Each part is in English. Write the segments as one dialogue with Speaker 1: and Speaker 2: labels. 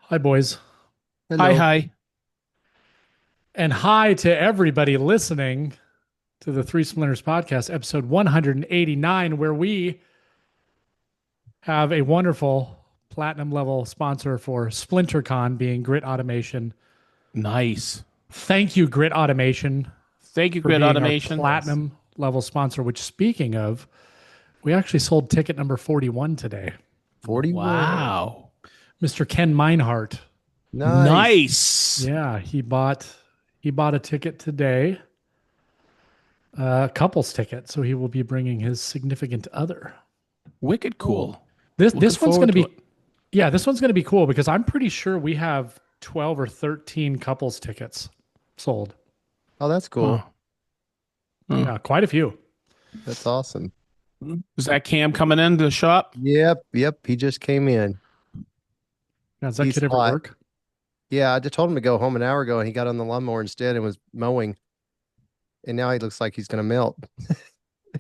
Speaker 1: Hi, boys.
Speaker 2: Hi,
Speaker 3: Hello.
Speaker 2: hi.
Speaker 1: And hi to everybody listening to the Three Splinters podcast, episode 189, where we have a wonderful platinum level sponsor for SplinterCon being Grit Automation.
Speaker 2: Nice.
Speaker 1: Thank you, Grit Automation,
Speaker 2: Thank you,
Speaker 1: for
Speaker 2: Grid
Speaker 1: being our
Speaker 2: Automation.
Speaker 3: Yes.
Speaker 1: platinum level sponsor, which, speaking of, we actually sold ticket number 41 today.
Speaker 3: 41.
Speaker 2: Wow.
Speaker 1: Mr. Ken Meinhardt.
Speaker 3: Nice.
Speaker 2: Nice.
Speaker 1: Yeah, he bought a ticket today, a couple's ticket, so he will be bringing his significant other.
Speaker 2: Wicked
Speaker 3: Cool.
Speaker 2: cool.
Speaker 1: This
Speaker 2: Looking
Speaker 1: this one's going
Speaker 2: forward
Speaker 1: to
Speaker 2: to it.
Speaker 1: be this one's going to be cool because I'm pretty sure we have 12 or 13 couples tickets sold.
Speaker 3: Oh, that's
Speaker 2: Huh.
Speaker 3: cool.
Speaker 2: Huh.
Speaker 1: Yeah, quite a few.
Speaker 3: That's awesome.
Speaker 2: Is that Cam coming into the shop?
Speaker 3: Yep. Yep. He just came in.
Speaker 1: Now, does that
Speaker 3: He's
Speaker 1: kid ever
Speaker 3: hot.
Speaker 1: work?
Speaker 3: Yeah, I just told him to go home an hour ago and he got on the lawnmower instead and was mowing. And now he looks like he's gonna melt.
Speaker 2: Yeah,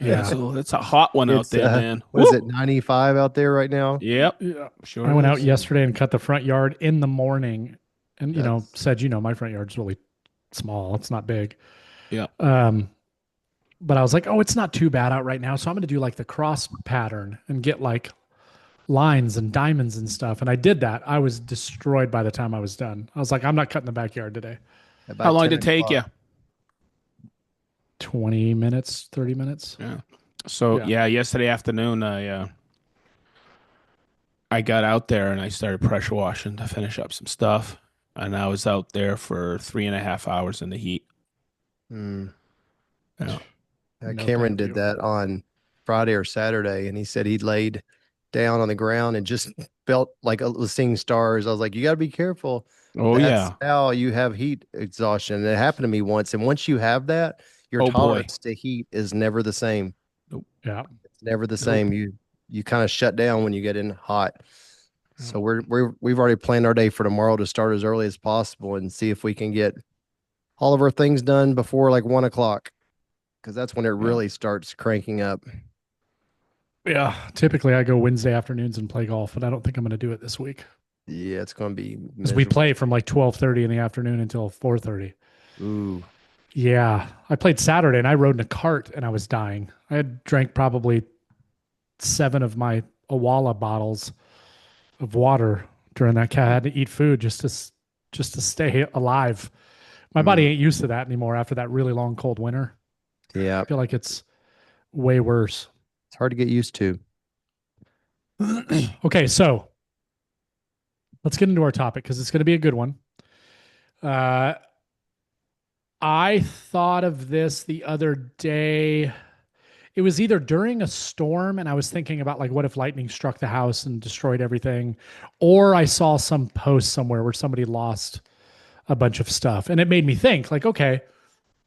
Speaker 1: Yeah.
Speaker 2: so it's a hot one out
Speaker 3: It's
Speaker 2: there, man.
Speaker 3: what is it,
Speaker 2: Woo!
Speaker 3: 95 out there right now?
Speaker 2: Yep.
Speaker 1: Yeah. I
Speaker 2: Sure
Speaker 1: went out
Speaker 2: is.
Speaker 1: yesterday and cut the front yard in the morning, and
Speaker 3: That's
Speaker 1: said, my front yard's really small. It's not big.
Speaker 2: Yep.
Speaker 1: But I was like, oh, it's not too bad out right now, so I'm going to do like the cross pattern and get like lines and diamonds and stuff. And I did that. I was destroyed by the time I was done. I was like, I'm not cutting the backyard today.
Speaker 2: How
Speaker 3: about
Speaker 2: long
Speaker 3: 10
Speaker 2: did it take you?
Speaker 3: o'clock.
Speaker 1: 20 minutes, 30 minutes.
Speaker 2: Yeah. So
Speaker 1: Yeah.
Speaker 2: yeah, yesterday afternoon I got out there and I started pressure washing to finish up some stuff. And I was out there for 3.5 hours in the heat.
Speaker 3: Hmm.
Speaker 2: Yeah.
Speaker 1: No,
Speaker 3: Cameron
Speaker 1: thank
Speaker 3: did
Speaker 1: you.
Speaker 3: that on Friday or Saturday, and he said he laid down on the ground and just felt like it was seeing stars. I was like, you got to be careful.
Speaker 2: Oh
Speaker 3: That's
Speaker 2: yeah.
Speaker 3: how you have heat exhaustion. And it happened to me once. And once you have that, your
Speaker 2: Oh boy.
Speaker 3: tolerance to heat is never the same.
Speaker 2: Nope.
Speaker 1: Yeah.
Speaker 3: It's never the same.
Speaker 2: Nope.
Speaker 3: You kind of shut down when you get in hot.
Speaker 2: Yeah.
Speaker 3: So we've already planned our day for tomorrow to start as early as possible and see if we can get all of our things done before like 1 o'clock, because that's when it
Speaker 2: Yeah.
Speaker 3: really starts cranking up.
Speaker 1: Yeah. Typically, I go Wednesday afternoons and play golf, but I don't think I'm going to do it this week
Speaker 3: Yeah, it's going to be
Speaker 1: because we
Speaker 3: miserable.
Speaker 1: play from like 12:30 in the afternoon until 4:30.
Speaker 3: Ooh,
Speaker 1: Yeah. I played Saturday and I rode in a cart and I was dying. I had drank probably 7 of my Awala bottles of water during that cat. I had to eat food just to stay alive. My body
Speaker 3: mm,
Speaker 1: ain't used to that anymore after that really long cold winter.
Speaker 3: yeah,
Speaker 1: I feel like it's way worse.
Speaker 3: it's hard to get used to.
Speaker 1: Okay, so let's get into our topic because it's going to be a good one. Uh, I thought of this the other day. It was either during a storm, and I was thinking about like, what if lightning struck the house and destroyed everything, or I saw some post somewhere where somebody lost a bunch of stuff, and it made me think, like, okay,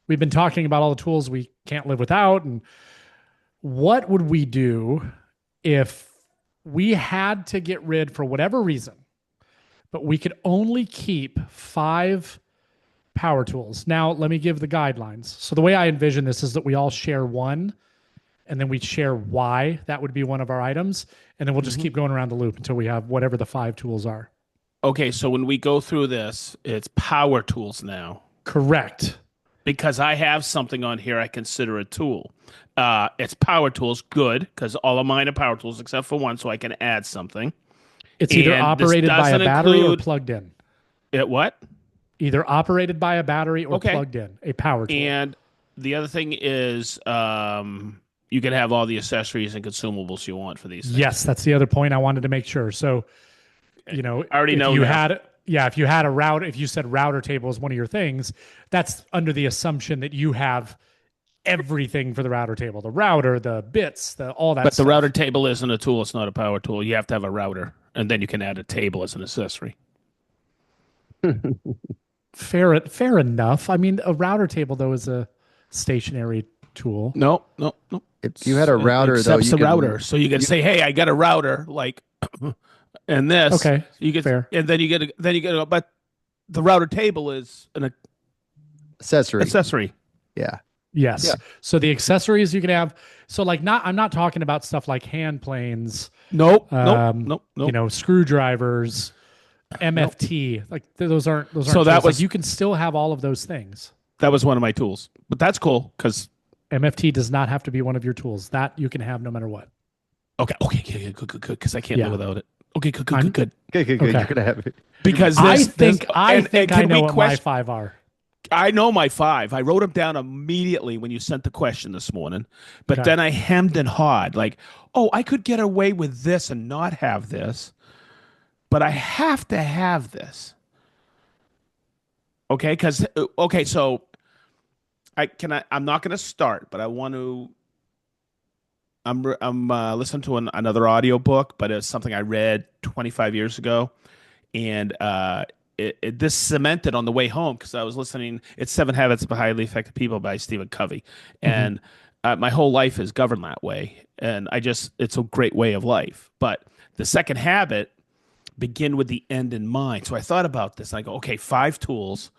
Speaker 1: we've been talking about all the tools we can't live without, and what would we do if we had to get rid for whatever reason, but we could only keep 5 power tools? Now, let me give the guidelines. So, the way I envision this is that we all share one, and then we share why that would be one of our items. And then we'll just
Speaker 2: Mhm.
Speaker 1: keep going around the loop until we have whatever the 5 tools are.
Speaker 2: Okay, so when we go through this, it's power tools now
Speaker 1: Correct.
Speaker 2: because I have something on here I consider a tool. It's power tools, good, because all of mine are power tools except for one, so I can add something.
Speaker 1: It's either
Speaker 2: And this
Speaker 1: operated by a
Speaker 2: doesn't
Speaker 1: battery or
Speaker 2: include
Speaker 1: plugged in.
Speaker 2: it. What?
Speaker 1: Either operated by a battery or
Speaker 2: Okay.
Speaker 1: plugged in, a power tool.
Speaker 2: And the other thing is, you can have all the accessories and consumables you want for these things.
Speaker 1: Yes, that's the other point I wanted to make sure. So,
Speaker 2: I already
Speaker 1: if
Speaker 2: know
Speaker 1: you
Speaker 2: now.
Speaker 1: had, if you had a router, if you said router table is one of your things, that's under the assumption that you have everything for the router table, the router, the bits, all that
Speaker 2: But the router
Speaker 1: stuff.
Speaker 2: table isn't a tool. It's not a power tool. You have to have a router, and then you can add a table as an accessory.
Speaker 1: Fair enough. I mean, a router table though is a stationary tool.
Speaker 2: No, no, no.
Speaker 3: If you had a
Speaker 2: It
Speaker 3: router though,
Speaker 2: accepts
Speaker 3: you
Speaker 2: the
Speaker 3: could
Speaker 2: router, so you can
Speaker 3: you
Speaker 2: say, "Hey, I got a router," like, and this
Speaker 1: Okay,
Speaker 2: you get,
Speaker 1: fair.
Speaker 2: and then you get, but the router table is an
Speaker 3: accessory.
Speaker 2: accessory.
Speaker 3: Yeah.
Speaker 1: Yes.
Speaker 3: Yeah.
Speaker 1: So the accessories you can have. So like, not I'm not talking about stuff like hand planes,
Speaker 2: Nope, nope, nope, nope.
Speaker 1: screwdrivers,
Speaker 2: Nope.
Speaker 1: MFT. Like those aren't
Speaker 2: So that
Speaker 1: tools. Like
Speaker 2: was
Speaker 1: you can still have all of those things.
Speaker 2: one of my tools, but that's cool because
Speaker 1: MFT does not have to be one of your tools. That you can have no matter what.
Speaker 2: okay, good, because I can't live
Speaker 1: Yeah.
Speaker 2: without it. Okay,
Speaker 1: I'm
Speaker 2: good.
Speaker 3: Good. You're
Speaker 1: okay.
Speaker 3: gonna have it.
Speaker 2: Because
Speaker 1: I
Speaker 2: this
Speaker 1: think I
Speaker 2: and
Speaker 1: think I
Speaker 2: can
Speaker 1: know
Speaker 2: we
Speaker 1: what my
Speaker 2: question?
Speaker 1: five are.
Speaker 2: I know my five. I wrote them down immediately when you sent the question this morning, but
Speaker 1: Okay.
Speaker 2: then I hemmed and hawed like, oh, I could get away with this and not have this, but I have to have this. Okay, because okay, so I'm not going to start, but I want to. I'm listening to another audiobook, but it's something I read 25 years ago, and this cemented on the way home because I was listening. It's Seven Habits of Highly Effective People by Stephen Covey,
Speaker 1: Hmm.
Speaker 2: and my whole life is governed that way, and it's a great way of life. But the second habit begin with the end in mind. So I thought about this. And I go, okay, five tools.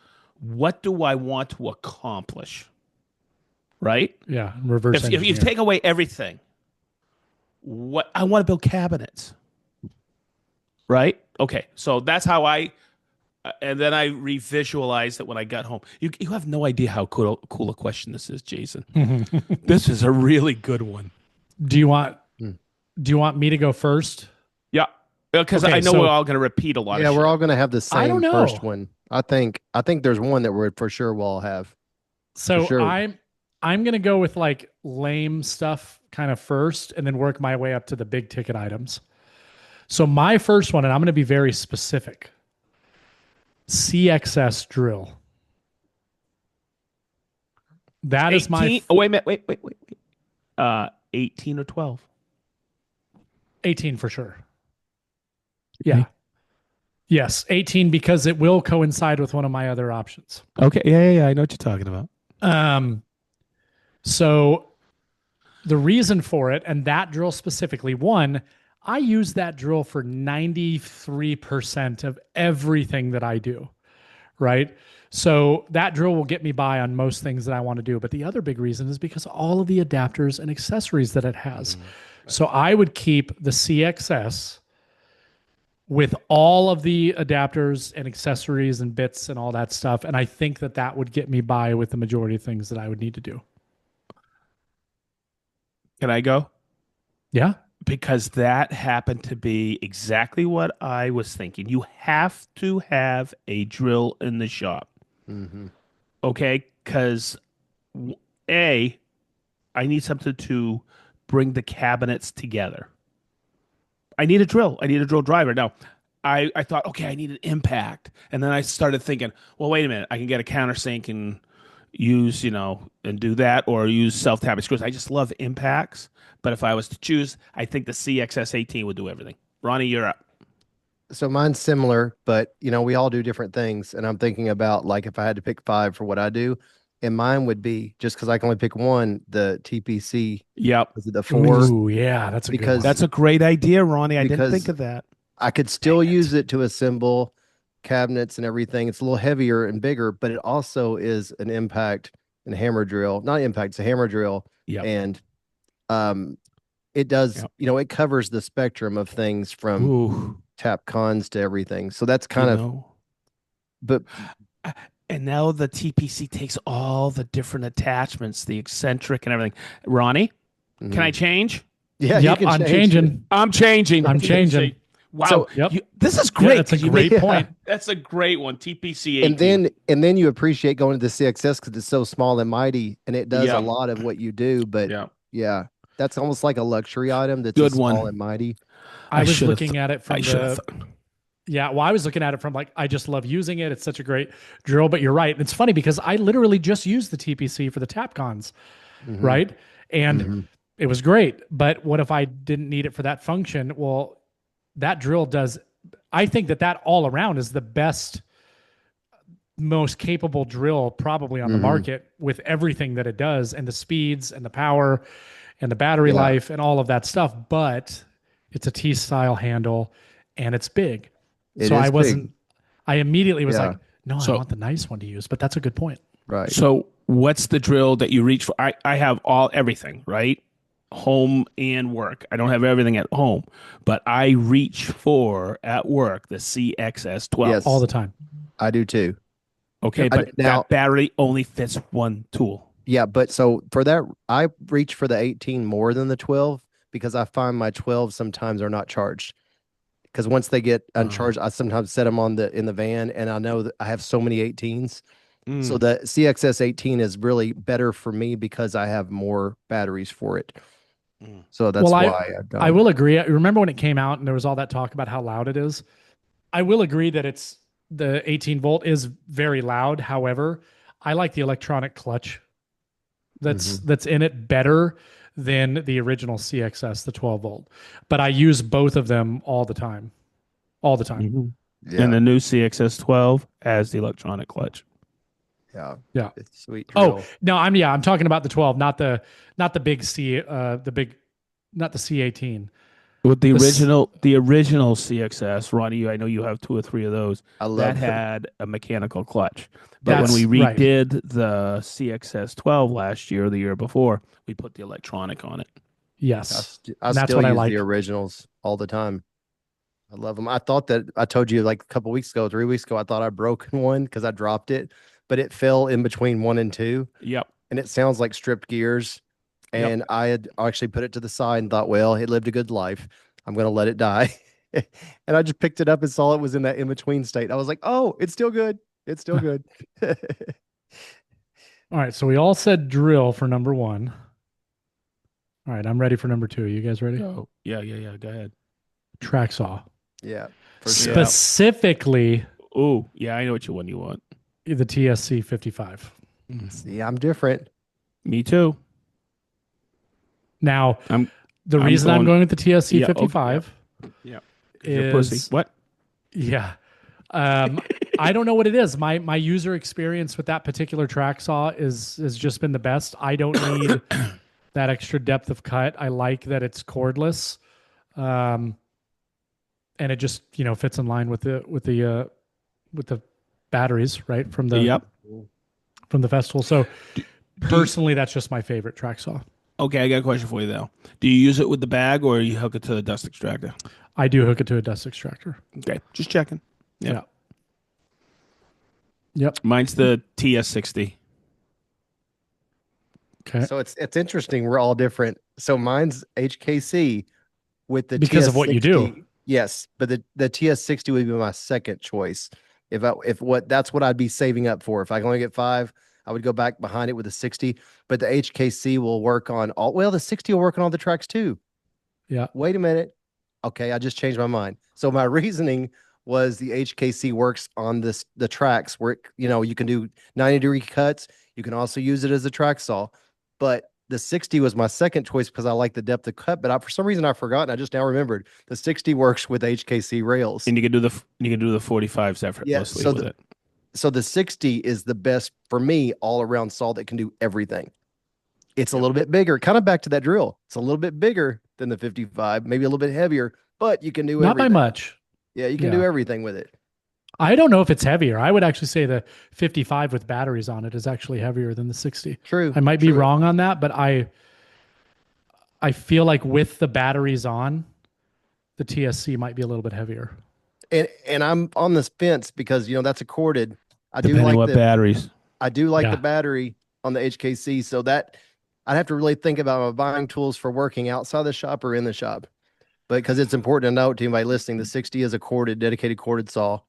Speaker 2: What do I want to accomplish? Right?
Speaker 1: Yeah. Reverse
Speaker 2: If you
Speaker 1: engineer.
Speaker 2: take away everything, what I want to build cabinets, right? Okay, so that's how and then I revisualized it when I got home. You have no idea how cool a question this is, Jason. This is a really good one.
Speaker 1: Do you want
Speaker 3: Hmm.
Speaker 1: do you want me to go first?
Speaker 2: Yeah, because
Speaker 1: Okay,
Speaker 2: I know we're
Speaker 1: so
Speaker 2: all going to repeat a lot of
Speaker 3: Yeah, we're
Speaker 2: shit.
Speaker 3: all gonna have the
Speaker 1: I don't
Speaker 3: same first
Speaker 1: know.
Speaker 3: one. I think there's one that we're for sure we'll all have. For
Speaker 1: So
Speaker 3: sure.
Speaker 1: I'm gonna go with like lame stuff kind of first and then work my way up to the big ticket items. So my first one, and I'm gonna be very specific. CXS drill. That is my
Speaker 2: 18. Oh, wait a minute. Wait. 18 or 12.
Speaker 1: 18 for sure.
Speaker 2: Okay.
Speaker 1: Yeah. Yes, 18 because it will coincide with one of my other options.
Speaker 2: Okay. Yeah. I know what you're talking about.
Speaker 1: Um, so the reason for it, and that drill specifically, one, I use that drill for 93% of everything that I do, right? So that drill will get me by on most things that I want to do. But the other big reason is because all of the adapters and accessories that it has. So I would keep the CXS with all of the adapters and accessories and bits and all that stuff. And I think that that would get me by with the majority of things that I would need to do.
Speaker 2: Can I go?
Speaker 1: Yeah.
Speaker 2: Because that happened to be exactly what I was thinking. You have to have a drill in the shop.
Speaker 3: Hmm.
Speaker 2: Okay. Because, A, I need something to bring the cabinets together. I need a drill. I need a drill driver. Now, I thought, okay, I need an impact. And then I started thinking, well, wait a minute. I can get a countersink and use, and do that or use self-tapping screws. I just love impacts. But if I was to choose, I think the CXS18 would do everything. Ronnie, you're up.
Speaker 3: So mine's similar, but we all do different things. And I'm thinking about like if I had to pick five for what I do, and mine would be just because I can only pick one, the TPC,
Speaker 2: Yep.
Speaker 3: was it the four?
Speaker 1: Ooh, yeah, that's a good one.
Speaker 3: Because
Speaker 2: That's a great idea, Ronnie. I didn't think
Speaker 3: because
Speaker 2: of that.
Speaker 3: I could still use it to assemble cabinets and everything. It's a little heavier and bigger, but it also is an impact and hammer drill. Not impact, it's a hammer drill.
Speaker 2: Yep.
Speaker 3: And um it does,
Speaker 2: Yep.
Speaker 3: it covers the spectrum of things from
Speaker 2: Ooh,
Speaker 3: tap cons to everything. So that's
Speaker 2: you
Speaker 3: kind of,
Speaker 2: know.
Speaker 3: but
Speaker 2: And now the TPC takes all the different attachments, the eccentric and everything. Ronnie, can I
Speaker 3: mhm.
Speaker 2: change?
Speaker 3: Yeah, you
Speaker 1: Yep,
Speaker 3: can
Speaker 1: I'm
Speaker 3: change it.
Speaker 1: changing.
Speaker 2: I'm changing.
Speaker 1: I'm changing.
Speaker 2: TPC. Wow.
Speaker 3: So
Speaker 1: Yep.
Speaker 2: This is
Speaker 1: Yeah,
Speaker 2: great.
Speaker 1: that's a
Speaker 2: 'Cause you
Speaker 1: great
Speaker 2: make-
Speaker 1: point.
Speaker 2: That's a great one. TPC
Speaker 3: and
Speaker 2: 18.
Speaker 3: then you appreciate going to the CXS because it's so small and mighty and it does a
Speaker 2: Yeah.
Speaker 3: lot of what you do. But
Speaker 2: Yeah.
Speaker 3: yeah, that's almost like a luxury item that's a
Speaker 2: Good
Speaker 3: small
Speaker 2: one.
Speaker 3: and mighty.
Speaker 1: I was
Speaker 2: should have
Speaker 1: looking at it from
Speaker 2: I should
Speaker 1: the
Speaker 2: have thought.
Speaker 1: yeah, well, I was looking at it from like I just love using it. It's such a great drill, but you're right. It's funny because I literally just used the TPC for the tap cons,
Speaker 3: Mhm.
Speaker 1: right? And
Speaker 3: Mhm.
Speaker 1: it was great. But what if I didn't need it for that function? Well, that drill does I think that all around is the best most capable drill probably on the
Speaker 3: Mhm.
Speaker 1: market with everything that it does and the speeds and the power and the battery
Speaker 3: Yeah,
Speaker 1: life and all of that stuff. But it's a T style handle and it's big.
Speaker 3: it
Speaker 1: So
Speaker 3: is big.
Speaker 1: I immediately was
Speaker 3: Yeah,
Speaker 1: like, no, I
Speaker 2: So
Speaker 1: want the nice one to use. But that's a good point.
Speaker 3: right.
Speaker 2: so what's the drill that you reach for? I have everything, right? home and work. I don't have everything at home, but I reach for at work the CXS12.
Speaker 1: all
Speaker 3: Yes,
Speaker 1: the time.
Speaker 3: I do too.
Speaker 2: Okay,
Speaker 3: I,
Speaker 2: but
Speaker 3: now,
Speaker 2: that battery only fits one tool.
Speaker 3: yeah, but so for that, I reach for the 18 more than the 12 because I find my 12 sometimes are not charged. Because once they get
Speaker 2: Uh,
Speaker 3: uncharged, I sometimes set them on the in the van, and I know that I have so many 18s. So
Speaker 2: mm,
Speaker 3: the CXS 18 is really better for me because I have more batteries for it.
Speaker 2: mm.
Speaker 3: So
Speaker 1: Well,
Speaker 3: that's why I've
Speaker 1: I
Speaker 3: gone.
Speaker 1: will agree. I remember when it came out and there was all that talk about how loud it is. I will agree that it's the 18 volt is very loud. However, I like the electronic clutch
Speaker 3: Mhm.
Speaker 1: that's in it better than the original CXS, the 12 volt. But I use both of them all the time. All the time.
Speaker 2: Mhm. And
Speaker 3: Yeah,
Speaker 2: the new CXS12 has the electronic clutch.
Speaker 3: yeah,
Speaker 1: Yeah.
Speaker 3: it's sweet
Speaker 1: Oh,
Speaker 3: drill.
Speaker 1: no, I'm talking about the 12, not the big C the big not the C18.
Speaker 2: With
Speaker 1: This
Speaker 2: the original CXS, Ronnie, I know you have two or three of those.
Speaker 3: I
Speaker 2: That
Speaker 3: love them.
Speaker 2: had a mechanical clutch. But when we
Speaker 1: that's right.
Speaker 2: redid the CXS 12 last year or the year before, we put the electronic on it.
Speaker 1: Yes.
Speaker 3: I
Speaker 1: And that's
Speaker 3: still
Speaker 1: what I
Speaker 3: use the
Speaker 1: like.
Speaker 3: originals all the time. I love them. I thought that I told you like a couple weeks ago, 3 weeks ago, I thought I broken one because I dropped it, but it fell in between one and two,
Speaker 2: Yep.
Speaker 3: and it sounds like stripped gears.
Speaker 2: Yep.
Speaker 3: And I had actually put it to the side and thought, well, it lived a good life. I'm going to let it die. And I just picked it up and saw it was in that in between state. I was like, oh, it's still good. It's still
Speaker 1: All
Speaker 3: good.
Speaker 1: right, so we all said drill for number 1. All right, I'm ready for number 2. You guys ready?
Speaker 2: Go. Yeah, yeah, yeah. Go ahead.
Speaker 1: Track saw.
Speaker 3: Yeah, for sure.
Speaker 2: Yeah.
Speaker 1: Specifically
Speaker 2: Oh, yeah, I know what one you want.
Speaker 1: the TSC 55.
Speaker 2: Mm.
Speaker 3: See, I'm different.
Speaker 2: Me too.
Speaker 1: Now,
Speaker 2: I'm
Speaker 1: the
Speaker 2: I'm
Speaker 1: reason I'm
Speaker 2: going
Speaker 1: going with the TSC
Speaker 2: yeah, okay, yeah,
Speaker 1: 55
Speaker 2: yeah. Because you're pussy.
Speaker 1: is
Speaker 2: What?
Speaker 1: yeah. Um, I don't know what it is. My user experience with that particular track saw is has just been the best. I don't need that extra depth of cut. I like that it's cordless, um, and it just fits in line with the batteries right
Speaker 2: Yep.
Speaker 1: from the festival. So
Speaker 2: Do, do you,
Speaker 1: personally, that's just my favorite track saw.
Speaker 2: okay, I got a question for you though. Do you use it with the bag or you hook it to the dust extractor?
Speaker 1: I do hook it to a dust extractor.
Speaker 2: Okay, just checking. Yep.
Speaker 1: Yeah. Yep.
Speaker 2: Mine's the TS60.
Speaker 1: Okay.
Speaker 3: So it's interesting. We're all different. So mine's HKC with the
Speaker 1: Because of what you do.
Speaker 3: TS60. Yes, but the TS60 would be my second choice. If what that's what I'd be saving up for. If I can only get five, I would go back behind it with the 60. But the HKC will work on all. Well, the 60 will work on all the tracks too.
Speaker 1: Yeah.
Speaker 3: Wait a minute. Okay, I just changed my mind. So my reasoning was the HKC works on the tracks where you can do 90-degree cuts. You can also use it as a track saw. But the 60 was my second choice because I like the depth of cut. But for some reason I forgot and I just now remembered the 60 works with HKC rails.
Speaker 2: And you can do the 45s
Speaker 3: Yeah.
Speaker 2: effortlessly with it.
Speaker 3: So the 60 is the best for me all around saw that can do everything. It's a
Speaker 2: Yep.
Speaker 3: little bit bigger, kind of back to that drill. It's a little bit bigger than the 55, maybe a little bit heavier, but you can do
Speaker 1: Not by
Speaker 3: everything.
Speaker 1: much.
Speaker 3: Yeah, you can do
Speaker 1: Yeah.
Speaker 3: everything with it.
Speaker 1: I don't know if it's heavier. I would actually say the 55 with batteries on it is actually heavier than the 60.
Speaker 3: True,
Speaker 1: I might be
Speaker 3: true.
Speaker 1: wrong on that, but I feel like with the batteries on, the TSC might be a little bit heavier.
Speaker 3: And I'm on this fence because that's a corded. I do
Speaker 2: Depending
Speaker 3: like
Speaker 2: what
Speaker 3: the
Speaker 2: batteries.
Speaker 3: I do like the
Speaker 1: Yeah.
Speaker 3: battery on the HKC, so that I'd have to really think about my buying tools for working outside the shop or in the shop. But because it's important to note to anybody listening, the 60 is a dedicated corded saw,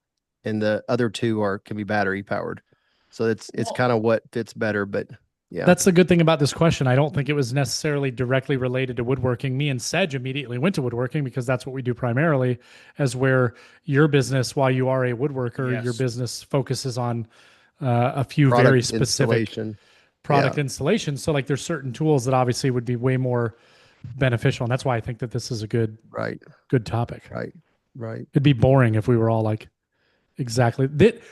Speaker 3: and the other two can be battery powered. So it's
Speaker 1: Well,
Speaker 3: kind of what fits better. But yeah,
Speaker 1: that's the good thing about this question. I don't think it was necessarily directly related to woodworking. Me and Sedge immediately went to woodworking because that's what we do primarily, as where your business, while you are a woodworker, your
Speaker 2: Yes.
Speaker 1: business focuses on a few very
Speaker 3: product
Speaker 1: specific
Speaker 3: installation.
Speaker 1: product
Speaker 3: Yeah,
Speaker 1: installations. So like there's certain tools that obviously would be way more beneficial. And that's why I think that this is a
Speaker 3: right,
Speaker 1: good topic.
Speaker 3: right, right,
Speaker 1: It'd be boring if we were all like exactly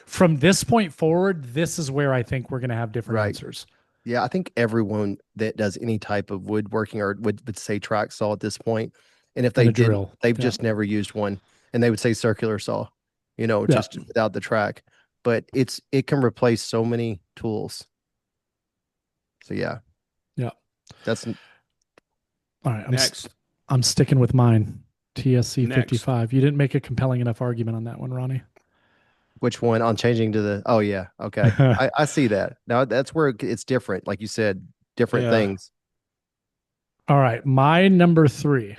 Speaker 1: from this point forward, this is where I think we're going to have different
Speaker 3: right.
Speaker 1: answers
Speaker 3: Yeah, I think everyone that does any type of woodworking or would say track saw at this point. And if
Speaker 1: than
Speaker 3: they
Speaker 1: a
Speaker 3: didn't,
Speaker 1: drill.
Speaker 3: they've
Speaker 1: Yeah.
Speaker 3: just never used one. And they would say circular saw,
Speaker 1: Yeah.
Speaker 3: just without the track. But it can replace so many tools. So yeah,
Speaker 1: Yeah.
Speaker 3: that's
Speaker 1: All right,
Speaker 2: Next.
Speaker 1: I'm sticking with mine. TSC
Speaker 2: Next.
Speaker 1: 55. You didn't make a compelling enough argument on that one, Ronnie.
Speaker 3: Which one on changing to the? Oh yeah, okay. I see that. Now that's where it's different. Like you said, different
Speaker 2: Yeah.
Speaker 3: things.
Speaker 1: All right, my number three.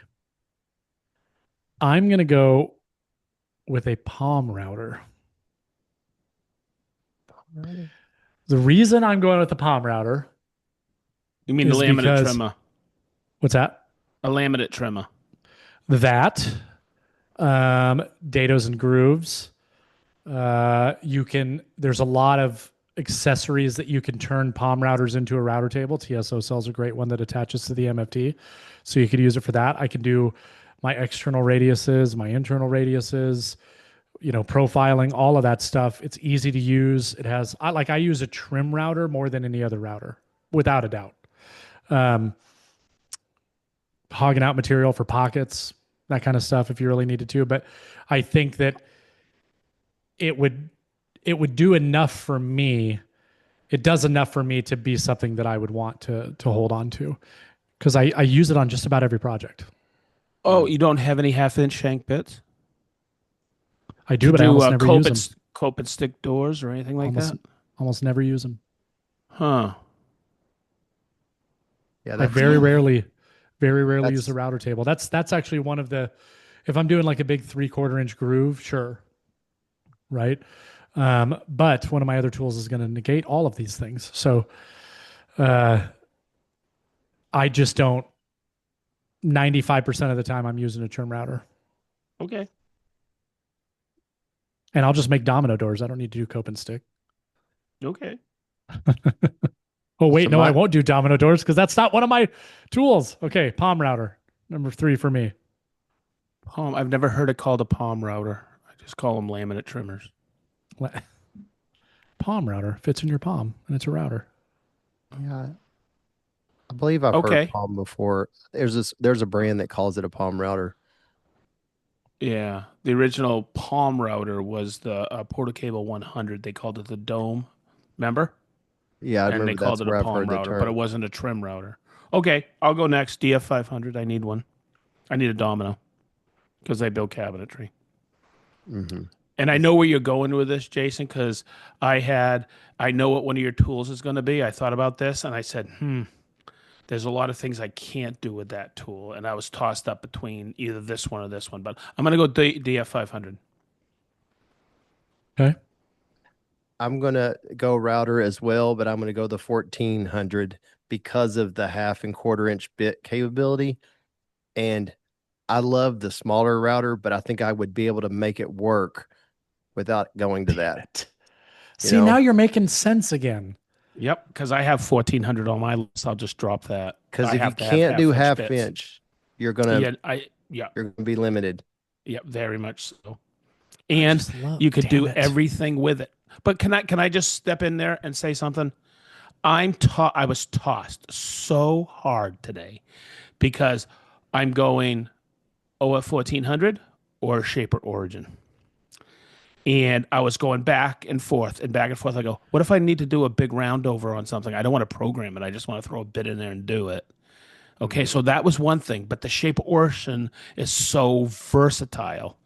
Speaker 1: I'm gonna go with a palm router. The reason I'm going with the palm router
Speaker 2: You mean the
Speaker 1: is
Speaker 2: laminate
Speaker 1: because
Speaker 2: trimmer?
Speaker 1: what's that?
Speaker 2: A laminate trimmer.
Speaker 1: That dados and grooves. You can. There's a lot of accessories that you can turn palm routers into a router table. TSO sells a great one that attaches to the MFT, so you could use it for that. I can do my external radiuses, my internal radiuses, profiling, all of that stuff. It's easy to use. I use a trim router more than any other router, without a doubt. Um, Hogging out material for pockets, that kind of stuff, if you really needed to. But I think that it would it would do enough for me. It does enough for me to be something that I would want to hold on to because I use it on just about every project.
Speaker 2: Oh, you don't have any half-inch shank bits
Speaker 1: I
Speaker 2: to
Speaker 1: do, but I
Speaker 2: do
Speaker 1: almost never use them.
Speaker 2: cope and stick doors or anything like
Speaker 1: Almost
Speaker 2: that?
Speaker 1: almost never use them.
Speaker 2: Huh.
Speaker 3: Yeah,
Speaker 1: I very rarely use a
Speaker 3: that's
Speaker 1: router table. That's actually one of the if I'm doing like a big 3/4 inch groove, sure, right? But one of my other tools is going to negate all of these things. So uh, I just don't. 95% of the time, I'm using a trim router,
Speaker 2: Okay.
Speaker 1: and I'll just make domino doors. I don't need to do cope and stick.
Speaker 2: Okay.
Speaker 1: Oh
Speaker 3: so
Speaker 1: wait, no, I
Speaker 3: my
Speaker 1: won't do domino doors because that's not one of my tools. Okay, palm router number three for me.
Speaker 2: Palm. I've never heard it called a palm router. I just call them laminate trimmers.
Speaker 1: Palm router fits in your palm, and it's a router.
Speaker 3: yeah, I believe I've heard
Speaker 2: Okay.
Speaker 3: palm before. There's a brand that calls it a palm router.
Speaker 2: Yeah. The original palm router was the Portacable 100. They called it the Dome. Remember?
Speaker 3: Yeah, I
Speaker 2: And they
Speaker 3: remember
Speaker 2: called
Speaker 3: that's
Speaker 2: it a
Speaker 3: where I've
Speaker 2: palm
Speaker 3: heard the
Speaker 2: router, but it
Speaker 3: term.
Speaker 2: wasn't a trim router. Okay. I'll go next. DF 500. I need one. I need a domino because they build cabinetry.
Speaker 3: Hmm.
Speaker 2: And I know where you're going with this, Jason, because I know what one of your tools is going to be. I thought about this and I said, there's a lot of things I can't do with that tool. And I was tossed up between either this one or this one, but I'm going to go DF 500.
Speaker 1: Okay.
Speaker 3: I'm gonna go router as well, but I'm gonna go the 1400 because of the half and quarter inch bit capability. And I love the smaller router, but I think I would be able to make it work without going to
Speaker 1: Damn
Speaker 3: that.
Speaker 1: it.
Speaker 3: You
Speaker 1: See, now
Speaker 3: know,
Speaker 1: you're making sense again.
Speaker 2: Yep, because I have 1400 on my list. I'll just drop that.
Speaker 3: because
Speaker 2: I
Speaker 3: if you
Speaker 2: have to have
Speaker 3: can't do
Speaker 2: half-inch
Speaker 3: half
Speaker 2: bits.
Speaker 3: inch, you're gonna
Speaker 2: Yeah,
Speaker 3: you're gonna be limited.
Speaker 2: yeah, very much so.
Speaker 1: I
Speaker 2: And
Speaker 1: just love,
Speaker 2: you could
Speaker 1: damn
Speaker 2: do
Speaker 1: it.
Speaker 2: everything with it. But can I just step in there and say something? I was tossed so hard today because I'm going OF 1400 or Shaper Origin. And I was going back and forth and back and forth. I go, what if I need to do a big round over on something? I don't want to program it. I just want to throw a bit in there and do it. Okay,
Speaker 3: Mhm.
Speaker 2: so that was one thing. But the Shaper Origin is so versatile,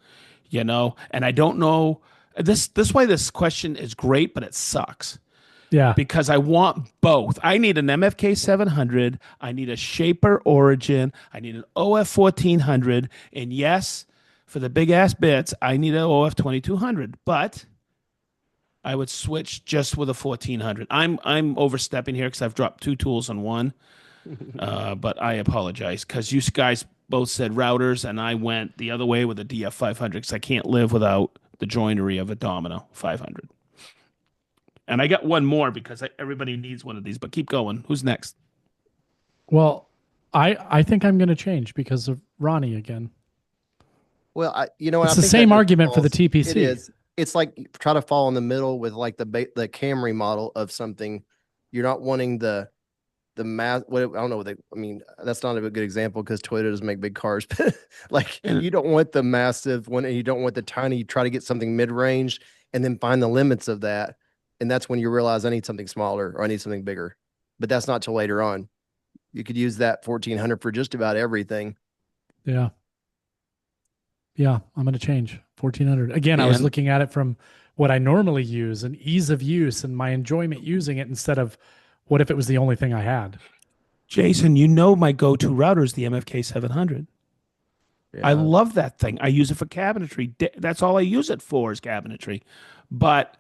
Speaker 2: and I don't know this why this question is great, but it sucks
Speaker 1: Yeah.
Speaker 2: because I want both. I need an MFK 700. I need a Shaper Origin. I need an OF 1400. And yes, for the big ass bits, I need an OF 2200. But I would switch just with a 1400. I'm overstepping here because I've dropped two tools on one. But I apologize because you guys both said routers, and I went the other way with a DF 500 because I can't live without the joinery of a Domino 500. And I got one more because everybody needs one of these. But keep going. Who's next?
Speaker 1: Well, I think I'm going to change because of Ronnie again.
Speaker 3: Well, you know what?
Speaker 1: It's
Speaker 3: I
Speaker 1: the
Speaker 3: think that
Speaker 1: same
Speaker 3: just
Speaker 1: argument for the
Speaker 3: falls. It
Speaker 1: TPC.
Speaker 3: is. It's like try to fall in the middle with like the Camry model of something. You're not wanting the mass. What I don't know. What they, I mean, that's not a good example because Toyota doesn't make big cars. But like,
Speaker 2: And
Speaker 3: you don't want the massive one, and you don't want the tiny. You try to get something mid range, and then find the limits of that, and that's when you realize I need something smaller or I need something bigger. But that's not till later on. You could use that 1400 for just about everything.
Speaker 1: Yeah. Yeah. I'm going to change 1400. Again, I was
Speaker 2: And
Speaker 1: looking at it from what I normally use and ease of use and my enjoyment using it instead of what if it was the only thing I had.
Speaker 2: Jason, you know my go-to router is the MFK 700. I
Speaker 3: Yeah.
Speaker 2: love that thing. I use it for cabinetry. That's all I use it for is cabinetry. But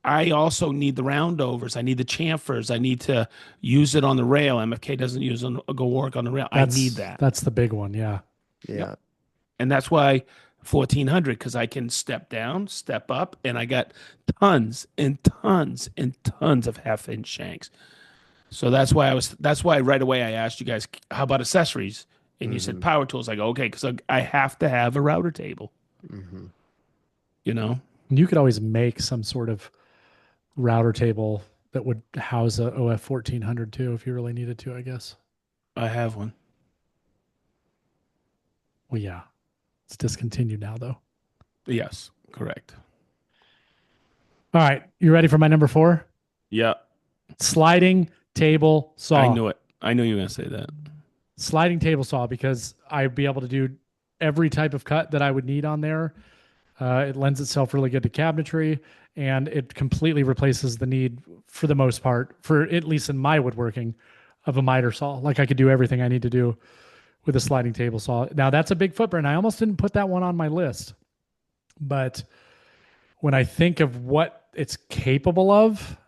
Speaker 2: I also need the roundovers. I need the chamfers. I need to use it on the rail. MFK doesn't use go work on the rail. I need that.
Speaker 1: That's the big one. Yeah.
Speaker 2: Yep.
Speaker 3: Yeah.
Speaker 2: And that's why 1400 because I can step down, step up, and I got tons and tons and tons of half-inch shanks. So that's why right away I asked you guys, how about accessories? And you said
Speaker 3: Hmm.
Speaker 2: power tools. I go, okay, because I have to have a router table,
Speaker 3: Hmm.
Speaker 2: you know?
Speaker 1: And you could always make some sort of router table that would house a OF 1400 too, if you really needed to, I guess.
Speaker 2: I have one.
Speaker 1: Well, yeah. It's discontinued now, though.
Speaker 2: Yes, correct.
Speaker 1: All right. You ready for my number 4?
Speaker 2: Yeah,
Speaker 1: Sliding table
Speaker 2: I
Speaker 1: saw.
Speaker 2: knew it. I knew you were going to say that.
Speaker 1: Sliding table saw because I'd be able to do every type of cut that I would need on there. It lends itself really good to cabinetry, and it completely replaces the need, for the most part, for at least in my woodworking, of a miter saw. Like I could do everything I need to do with a sliding table saw. Now that's a big footprint. I almost didn't put that one on my list, but when I think of what it's capable of,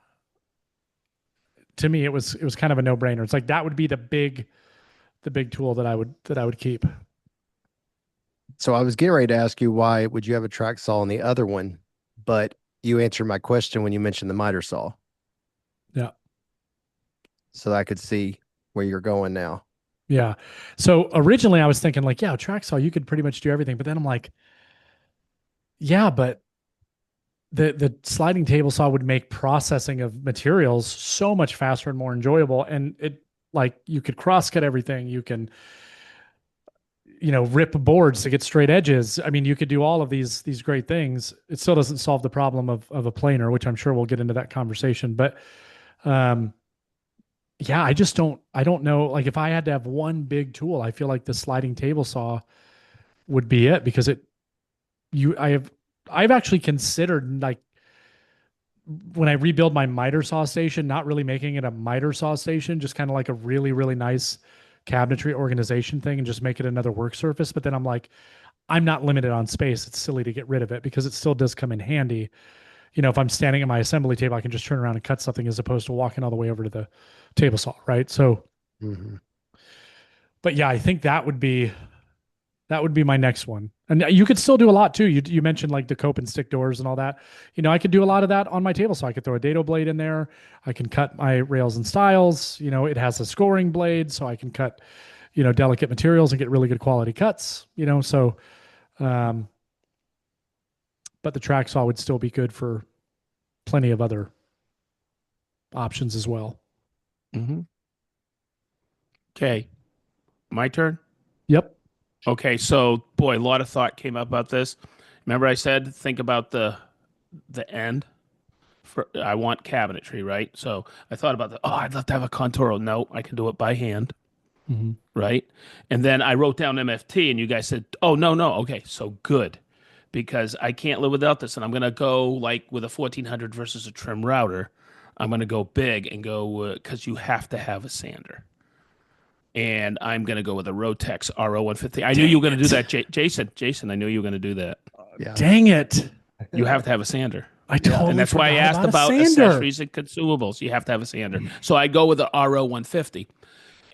Speaker 1: to me it was kind of a no brainer. It's like that would be the big tool that I would keep.
Speaker 3: So I was getting ready to ask you why would you have a track saw on the other one, but you answered my question when you mentioned the miter saw.
Speaker 1: Yeah.
Speaker 3: So I could see where you're going now.
Speaker 1: Yeah. So originally I was thinking like, yeah, track saw, you could pretty much do everything. But then I'm like, yeah, but the sliding table saw would make processing of materials so much faster and more enjoyable. And it like you could cross cut everything. You can, rip boards to get straight edges. I mean, you could do all of these great things. It still doesn't solve the problem of a planer, which I'm sure we'll get into that conversation. But um yeah, I don't know. Like if I had to have one big tool, I feel like the sliding table saw would be it because I've actually considered like when I rebuild my miter saw station, not really making it a miter saw station, just kind of like a really, really nice cabinetry organization thing and just make it another work surface. But then I'm like, I'm not limited on space. It's silly to get rid of it because it still does come in handy. If I'm standing at my assembly table, I can just turn around and cut something as opposed to walking all the way over to the table saw, right? So,
Speaker 3: Hmm.
Speaker 1: but yeah, I think that would be my next one. And you could still do a lot too. You mentioned like the cope and stick doors and all that. I could do a lot of that on my table. So I could throw a dado blade in there. I can cut my rails and stiles. It has a scoring blade, so I can cut, delicate materials and get really good quality cuts. So, um, but the track saw would still be good for plenty of other options as well.
Speaker 2: Mm-hmm. Okay, my turn.
Speaker 1: Yep.
Speaker 2: Okay, so boy, a lot of thought came up about this. Remember, I said think about the end. I want cabinetry, right? So I thought about the. Oh, I'd love to have a Conturo. No, I can do it by hand,
Speaker 1: Mm-hmm.
Speaker 2: right? And then I wrote down MFT, and you guys said, "Oh no, no, okay, so good," because I can't live without this, and I'm gonna go like with a 1400 versus a trim router. I'm gonna go big and go because you have to have a sander. And I'm going to go with a Rotex RO150. I knew you were going to do that, Jason. Jason, I knew you were going to do that.
Speaker 3: Yeah.
Speaker 1: Dang it.
Speaker 2: You have to have a sander.
Speaker 1: I totally
Speaker 2: And that's why I
Speaker 1: forgot
Speaker 2: asked
Speaker 1: about a
Speaker 2: about
Speaker 1: sander.
Speaker 2: accessories and consumables. You have to have a sander. So I go with the RO150.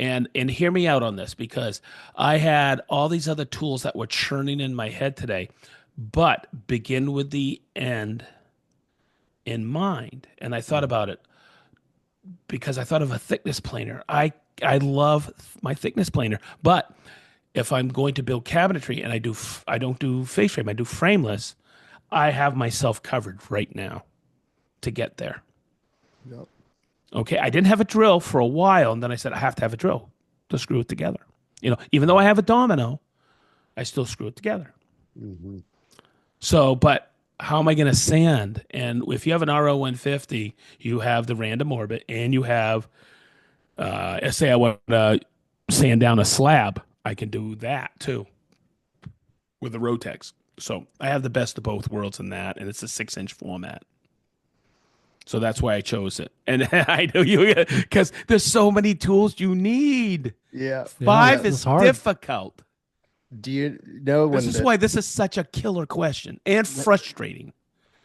Speaker 2: And hear me out on this because I had all these other tools that were churning in my head today, but begin with the end in mind. And I thought about it because I thought of a thickness planer. I love my thickness planer, but if I'm going to build cabinetry and I don't do face frame, I do frameless, I have myself covered right now to get there.
Speaker 3: Yep.
Speaker 2: Okay, I didn't have a drill for a while, and then I said I have to have a drill to screw it together. Even though I have a domino, I still screw it together.
Speaker 3: Hmm.
Speaker 2: So, but how am I going to sand? And if you have an RO150, you have the random orbit, and you have Say I want to sand down a slab, I can do that too with the Rotex. So I have the best of both worlds in that, and it's a 6-inch format. So that's why I chose it. And I know you because there's so many tools you need.
Speaker 3: Yeah.
Speaker 1: Yeah,
Speaker 3: Yeah.
Speaker 2: Five
Speaker 1: it's
Speaker 2: is
Speaker 1: hard.
Speaker 2: difficult.
Speaker 3: Do you know
Speaker 2: This
Speaker 3: when
Speaker 2: is why this is such a killer question and frustrating.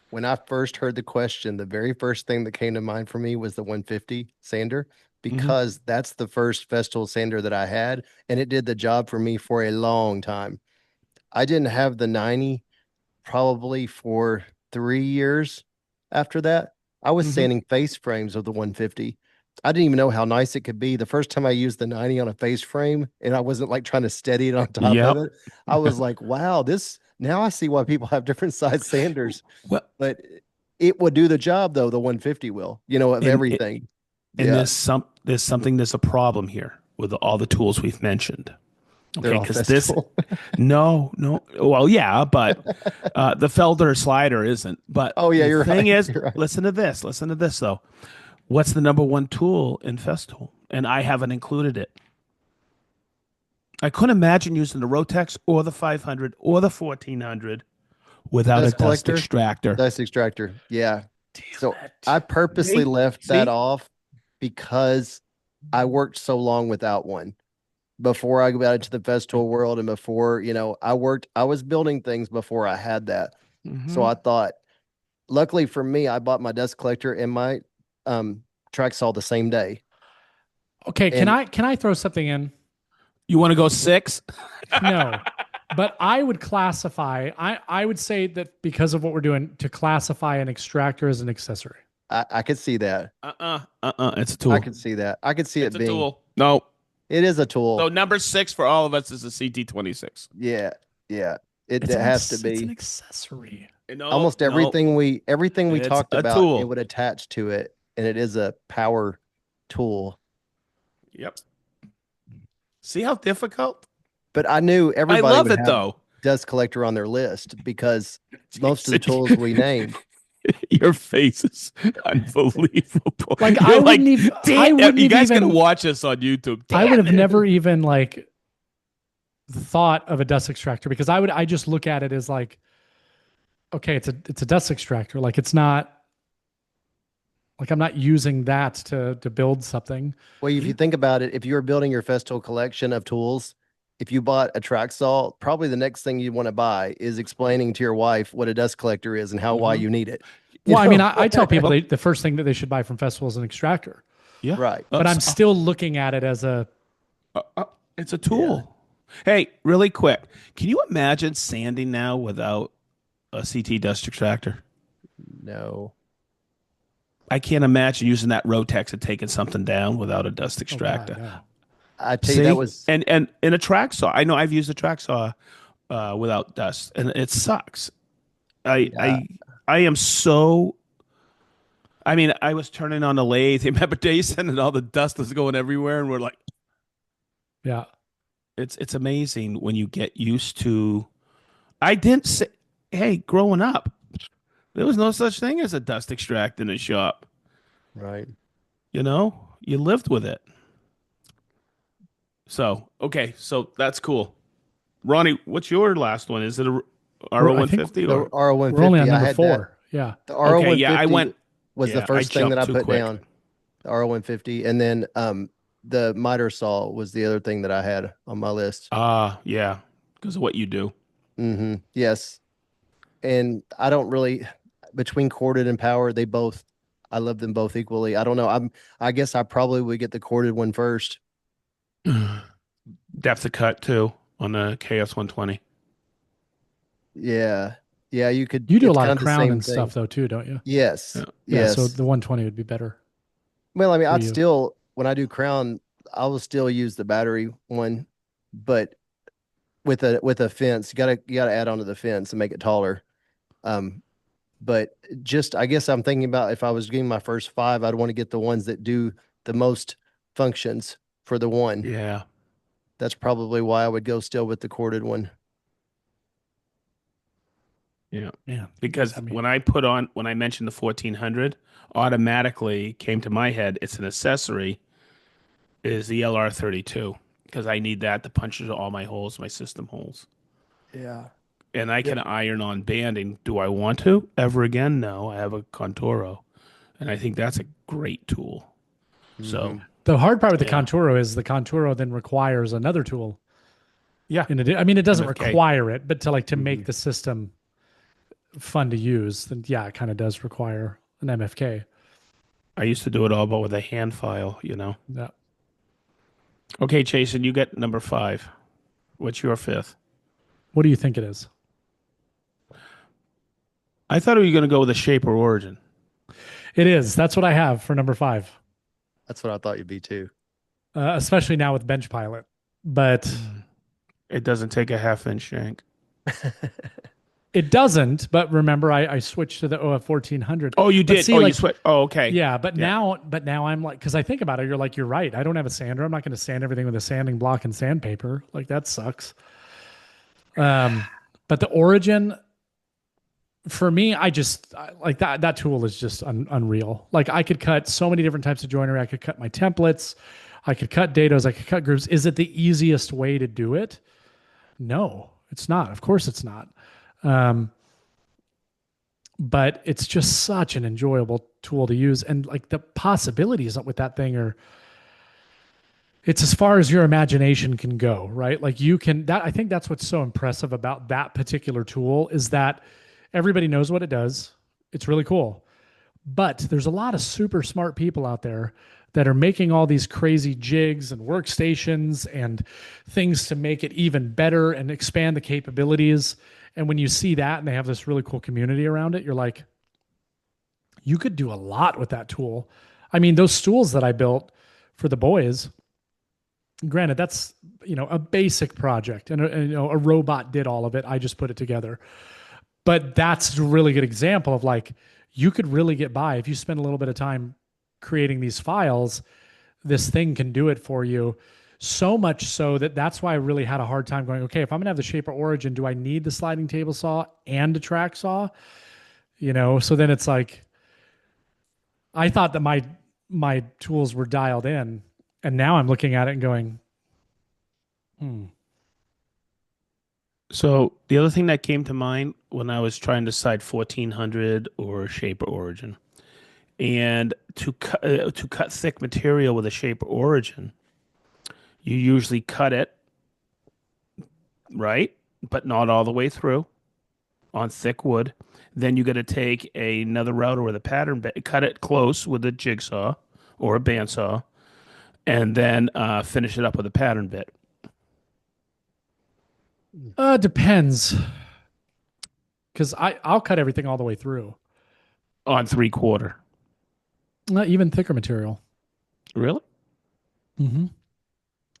Speaker 3: when I first heard the question, the very first thing that came to mind for me was the 150 sander
Speaker 2: Hmm.
Speaker 3: because that's the first Festool sander that I had, and it did the job for me for a long time. I didn't have the 90 probably for 3 years after that. I was
Speaker 2: Hmm.
Speaker 3: sanding face frames of the 150. I didn't even know how nice it could be. The first time I used the 90 on a face frame and I wasn't like trying to steady it on top of
Speaker 2: Yep.
Speaker 3: it, I was like, wow, this now I see why people have different size sanders.
Speaker 2: Well,
Speaker 3: But it would do the job though, the 150 will, of
Speaker 2: and
Speaker 3: everything.
Speaker 2: and
Speaker 3: Yeah,
Speaker 2: there's a problem here with all the tools we've mentioned.
Speaker 3: they're
Speaker 2: Okay,
Speaker 3: all
Speaker 2: because this
Speaker 3: festival.
Speaker 2: no, well, yeah, but the Felder slider isn't. But
Speaker 3: Oh yeah,
Speaker 2: the
Speaker 3: you're
Speaker 2: thing
Speaker 3: right.
Speaker 2: is,
Speaker 3: You're right.
Speaker 2: listen to this though. What's the number one tool in Festool? And I haven't included it. I couldn't imagine using the Rotex or the 500 or the 1400
Speaker 3: The
Speaker 2: without a
Speaker 3: dust
Speaker 2: dust
Speaker 3: collector,
Speaker 2: extractor.
Speaker 3: dust extractor. Yeah.
Speaker 2: Damn
Speaker 3: So
Speaker 2: it.
Speaker 3: I purposely
Speaker 2: See?
Speaker 3: left that
Speaker 2: See?
Speaker 3: off because I worked so long without one before I got into the festival world and before, I was building things before I had that. So
Speaker 2: Hmm.
Speaker 3: I thought, luckily for me, I bought my dust collector and my um track saw the same day.
Speaker 1: Okay, can
Speaker 3: And
Speaker 1: I throw something in?
Speaker 2: You want to go six?
Speaker 1: No. But I would classify, I would say that because of what we're doing, to classify an extractor as an accessory.
Speaker 3: I could see that.
Speaker 2: It's a
Speaker 3: I
Speaker 2: tool.
Speaker 3: could see that. I could see
Speaker 2: It's
Speaker 3: it
Speaker 2: a
Speaker 3: being,
Speaker 2: tool. No.
Speaker 3: it is a
Speaker 2: So
Speaker 3: tool.
Speaker 2: number six for all of us is a CT26.
Speaker 3: Yeah. Yeah. It
Speaker 1: It's
Speaker 3: has to
Speaker 1: it's an
Speaker 3: be.
Speaker 1: accessory.
Speaker 2: No,
Speaker 3: Almost
Speaker 2: no,
Speaker 3: everything we
Speaker 2: it's
Speaker 3: talked
Speaker 2: a
Speaker 3: about, it
Speaker 2: tool.
Speaker 3: would attach to it, and it is a power tool.
Speaker 2: Yep. See how difficult?
Speaker 3: But I knew
Speaker 2: I
Speaker 3: everybody
Speaker 2: love
Speaker 3: would
Speaker 2: it
Speaker 3: have
Speaker 2: though.
Speaker 3: dust collector on their list because most of the
Speaker 2: Jason,
Speaker 3: tools we named.
Speaker 2: your face is unbelievable.
Speaker 1: Like
Speaker 2: You're like, damn,
Speaker 1: I wouldn't
Speaker 2: you
Speaker 1: have
Speaker 2: guys gotta
Speaker 1: even
Speaker 2: watch this on YouTube.
Speaker 1: I would
Speaker 2: Damn
Speaker 1: have
Speaker 2: it.
Speaker 1: never even like thought of a dust extractor because I just look at it as like, okay, it's a dust extractor. Like it's not like I'm not using that to build something.
Speaker 3: Well, if you think about it, if you were building your Festool collection of tools, if you bought a track saw, probably the next thing you want to buy is explaining to your wife what a dust collector is and how why
Speaker 2: Mhm.
Speaker 3: you need it. You
Speaker 1: Well, I mean,
Speaker 3: know?
Speaker 1: I tell people
Speaker 2: Well,
Speaker 1: the first thing that they should buy from Festival is an extractor,
Speaker 2: yeah.
Speaker 3: Right.
Speaker 1: but I'm still looking at it as a
Speaker 2: Uh, uh, it's a
Speaker 3: Yeah.
Speaker 2: tool. Hey, really quick. Can you imagine sanding now without a CT dust extractor?
Speaker 3: No.
Speaker 2: I can't imagine using that Rotex and taking something down without a dust
Speaker 1: oh god
Speaker 2: extractor.
Speaker 1: no.
Speaker 3: I tell you, that
Speaker 2: See?
Speaker 3: was
Speaker 2: And in a track saw, I know I've used a track saw without dust, and it sucks. I
Speaker 3: yeah.
Speaker 2: I I am so. I mean, I was turning on the lathe. Remember, Jason, and all the dust was going everywhere, and we're like,
Speaker 1: Yeah.
Speaker 2: it's amazing when you get used to. I didn't say, hey, growing up, there was no such thing as a dust extract in a shop.
Speaker 3: Right.
Speaker 2: You lived with it. So okay, so that's cool. Ronnie, what's your last one? Is it a RO
Speaker 1: I think
Speaker 2: 150
Speaker 3: The
Speaker 2: or
Speaker 1: we're only on
Speaker 3: RO150, I
Speaker 1: number
Speaker 3: had that.
Speaker 1: 4. Yeah.
Speaker 3: The
Speaker 2: okay? Yeah, I
Speaker 3: RO150
Speaker 2: went.
Speaker 3: was the
Speaker 2: Yeah, I
Speaker 3: first thing that
Speaker 2: jumped
Speaker 3: I
Speaker 2: too
Speaker 3: put
Speaker 2: quick.
Speaker 3: down. The RO150, and then the miter saw was the other thing that I had on my list.
Speaker 2: Yeah, because of what you do.
Speaker 3: Yes. And I don't really between corded and power, I love them both equally. I don't know. I guess I probably would get the corded one first.
Speaker 2: Depth of cut too on the KS 120.
Speaker 3: Yeah. Yeah, you could
Speaker 1: You do a
Speaker 3: it's
Speaker 1: lot
Speaker 3: kind
Speaker 1: of
Speaker 3: of the
Speaker 1: crown
Speaker 3: same
Speaker 1: and
Speaker 3: thing.
Speaker 1: stuff though too, don't you?
Speaker 2: Yeah.
Speaker 3: Yes.
Speaker 1: Yeah, so
Speaker 3: Yes.
Speaker 1: the 120 would be better
Speaker 3: Well, I mean,
Speaker 1: for
Speaker 3: I'd
Speaker 1: you.
Speaker 3: still when I do crown, I will still use the battery one, but with a fence, you gotta add onto the fence and make it taller. Um, but just I guess I'm thinking about if I was getting my first five, I'd want to get the ones that do the most functions for the one.
Speaker 2: Yeah.
Speaker 3: That's probably why I would go still with the corded one.
Speaker 2: Yeah.
Speaker 1: Man, you guys
Speaker 2: Because
Speaker 1: have me.
Speaker 2: when I mentioned the 1400, automatically came to my head, it's an accessory. is the LR32 because I need that to punch into all my holes, my system holes.
Speaker 3: Yeah.
Speaker 2: And I
Speaker 3: Yeah.
Speaker 2: can iron on banding. Do I want to ever again? No, I have a Contoro, and I think that's a great tool. So
Speaker 3: Hmm.
Speaker 1: The hard part with the
Speaker 2: yeah,
Speaker 1: Conturo is the Conturo then requires another tool.
Speaker 2: yeah,
Speaker 1: I mean, it doesn't
Speaker 2: MFK.
Speaker 1: require it, but to
Speaker 3: Hmm.
Speaker 1: make the system fun to use, then yeah, it kind of does require an MFK.
Speaker 2: I used to do it all, but with a hand file.
Speaker 1: Yeah.
Speaker 2: Okay, Jason, you get number five. What's your fifth?
Speaker 1: What do you think it is?
Speaker 2: I thought you were going to go with a shape or origin.
Speaker 1: It is. That's what I have for number five,
Speaker 3: That's what I thought you'd be too.
Speaker 1: especially now with Bench Pilot. But
Speaker 2: Mm. It doesn't take a half-inch shank.
Speaker 1: it doesn't. But remember, I switched to the OF 1400.
Speaker 2: Oh, you
Speaker 1: But
Speaker 2: did.
Speaker 1: see,
Speaker 2: Oh, you
Speaker 1: like,
Speaker 2: sweat. Oh, okay.
Speaker 1: yeah,
Speaker 2: Yeah.
Speaker 1: but now I'm like, because I think about it, you're like, you're right. I don't have a sander. I'm not going to sand everything with a sanding block and sandpaper. Like that sucks. Um, but the Origin, for me, like that tool is just unreal. Like I could cut so many different types of joinery. I could cut my templates, I could cut dados, I could cut groups. Is it the easiest way to do it? No, it's not. Of course it's not. Um, but it's just such an enjoyable tool to use. And like the possibilities with that thing are, it's as far as your imagination can go, right? Like you can, that, I think that's what's so impressive about that particular tool is that everybody knows what it does. It's really cool. But there's a lot of super smart people out there that are making all these crazy jigs and workstations and things to make it even better and expand the capabilities. And when you see that and they have this really cool community around it, you're like, you could do a lot with that tool. I mean, those stools that I built for the boys, granted, that's a basic project, and a robot did all of it. I just put it together. But that's a really good example of like you could really get by if you spend a little bit of time creating these files. This thing can do it for you. So much so that that's why I really had a hard time going, okay, if I'm gonna have the shaper origin, do I need the sliding table saw and a track saw? So then it's like I thought that my tools were dialed in, and now I'm looking at it and going, hmm.
Speaker 2: So the other thing that came to mind when I was trying to decide 1400 or shape or origin, and to cut thick material with a shape or origin, you usually cut it right, but not all the way through on thick wood. Then you got to take another router with a pattern bit, cut it close with a jigsaw or a bandsaw, and then finish it up with a pattern bit
Speaker 1: Depends, because I'll cut everything all the way through,
Speaker 2: on 3/4.
Speaker 1: not even thicker material.
Speaker 2: Really?
Speaker 1: Mm-hmm.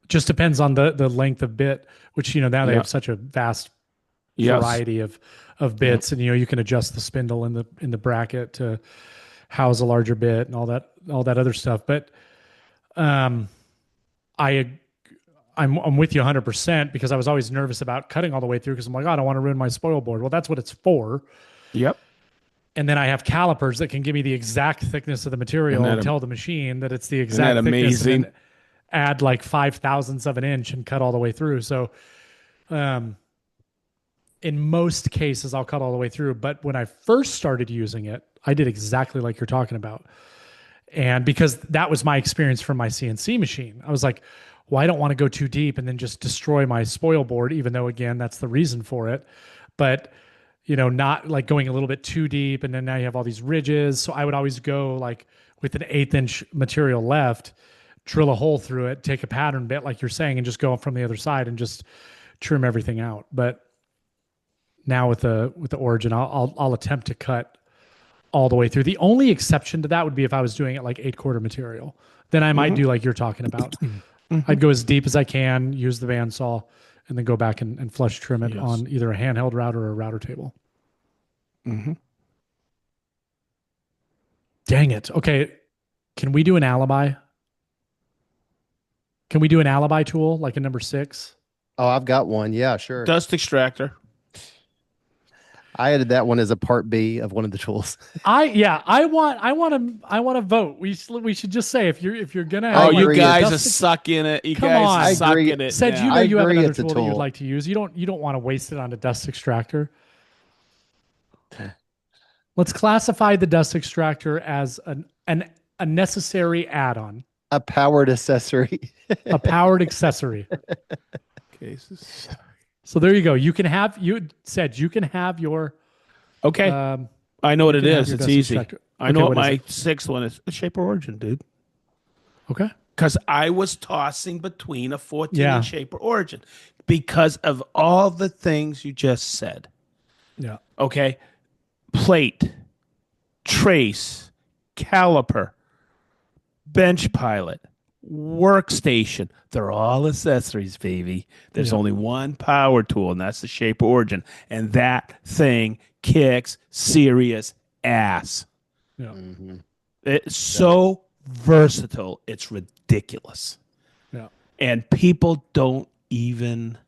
Speaker 1: Just depends on the length of bit, which now they
Speaker 2: Yeah.
Speaker 1: have such a vast
Speaker 2: Yes.
Speaker 1: variety of
Speaker 2: Yeah.
Speaker 1: bits, and you can adjust the spindle in the bracket to house a larger bit and all that other stuff. But um, I I'm with you 100% because I was always nervous about cutting all the way through because I'm like, oh, I don't want to ruin my spoil board. Well, that's what it's for.
Speaker 2: Yep.
Speaker 1: And then I have calipers that can give me the exact thickness of the
Speaker 2: Isn't
Speaker 1: material
Speaker 2: that
Speaker 1: and tell the machine that it's the
Speaker 2: isn't that
Speaker 1: exact thickness, and
Speaker 2: amazing?
Speaker 1: then add like 5 thousandths of an inch and cut all the way through. So um, in most cases, I'll cut all the way through. But when I first started using it, I did exactly like you're talking about. And because that was my experience from my CNC machine, I was like, well, I don't want to go too deep and then just destroy my spoil board, even though, again, that's the reason for it. But, not like going a little bit too deep. And then now you have all these ridges. So I would always go like with an 1/8 inch material left, drill a hole through it, take a pattern bit, like you're saying, and just go from the other side and just trim everything out. But now with the origin, I'll attempt to cut all the way through. The only exception to that would be if I was doing it like 8/4 material. Then I might
Speaker 2: Hmm.
Speaker 1: do like you're talking about.
Speaker 2: Hmm.
Speaker 1: I'd go as deep as I can, use the bandsaw, and then go back and flush trim it
Speaker 2: Yes.
Speaker 1: on either a handheld router or a router table.
Speaker 2: Hmm.
Speaker 1: Dang it. Okay. Can we do an alibi? Can we do an alibi tool like a number 6?
Speaker 3: Oh, I've got one. Yeah, sure.
Speaker 2: Dust extractor.
Speaker 3: I added that one as a part B of one of the tools.
Speaker 1: I want to vote. We should just say if you're gonna
Speaker 3: I
Speaker 2: Oh, you
Speaker 1: want
Speaker 3: agree.
Speaker 2: guys are
Speaker 1: dust.
Speaker 2: sucking it. You
Speaker 1: Come
Speaker 2: guys are
Speaker 3: I
Speaker 1: on,
Speaker 3: agree.
Speaker 2: sucking it
Speaker 1: Sedge. You know
Speaker 3: I
Speaker 2: now.
Speaker 1: you have
Speaker 3: agree.
Speaker 1: another
Speaker 3: It's a
Speaker 1: tool that you'd
Speaker 3: tool.
Speaker 1: like to use. You don't want to waste it on a dust extractor. Let's classify the dust extractor as a necessary add-on,
Speaker 3: A powered accessory.
Speaker 1: a powered accessory.
Speaker 2: Cases.
Speaker 1: So there you go. You can have your
Speaker 2: Okay,
Speaker 1: um,
Speaker 2: I know
Speaker 1: you
Speaker 2: what it
Speaker 1: can have
Speaker 2: is.
Speaker 1: your
Speaker 2: It's
Speaker 1: dust
Speaker 2: easy.
Speaker 1: extractor.
Speaker 2: I know
Speaker 1: Okay,
Speaker 2: what
Speaker 1: what is
Speaker 2: my
Speaker 1: it?
Speaker 2: sixth one is. A shape of origin, dude.
Speaker 1: Okay.
Speaker 2: Because I was tossing between a 14-inch
Speaker 1: Yeah.
Speaker 2: shape or origin because of all the things you just said.
Speaker 1: Yeah.
Speaker 2: Okay, plate, trace, caliper, bench pilot, workstation. They're all accessories, baby. There's
Speaker 1: Yeah.
Speaker 2: only one power tool, and that's the shape of origin. And that thing kicks serious ass.
Speaker 1: Yeah.
Speaker 3: Hmm.
Speaker 2: It's
Speaker 3: Does.
Speaker 2: so versatile, it's ridiculous.
Speaker 1: Yeah.
Speaker 2: And people don't even.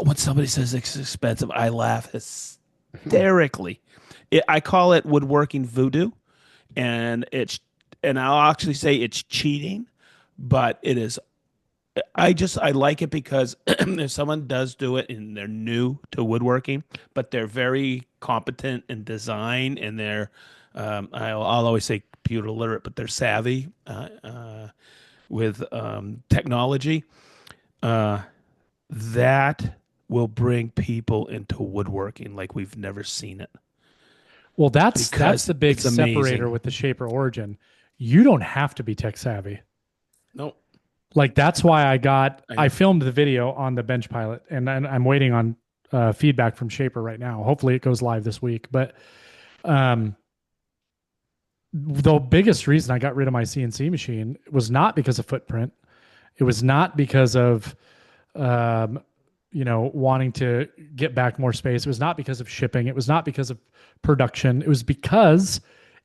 Speaker 2: When somebody says it's expensive, I laugh hysterically. I call it woodworking voodoo, and I'll actually say it's cheating, but it is. I like it because if someone does do it and they're new to woodworking, but they're very competent in design and they're, I'll always say computer literate, but they're savvy with technology. Uh, that will bring people into woodworking like we've never seen it
Speaker 1: Well, that's
Speaker 2: because
Speaker 1: the big
Speaker 2: it's
Speaker 1: separator
Speaker 2: amazing.
Speaker 1: with the shaper origin. You don't have to be tech savvy.
Speaker 2: No,
Speaker 1: Like that's why
Speaker 2: I
Speaker 1: I
Speaker 2: know.
Speaker 1: filmed the video on the bench pilot, and I'm waiting on feedback from Shaper right now. Hopefully, it goes live this week. But um, the biggest reason I got rid of my CNC machine was not because of footprint. It was not because of um, wanting to get back more space. It was not because of shipping. It was not because of production. It was because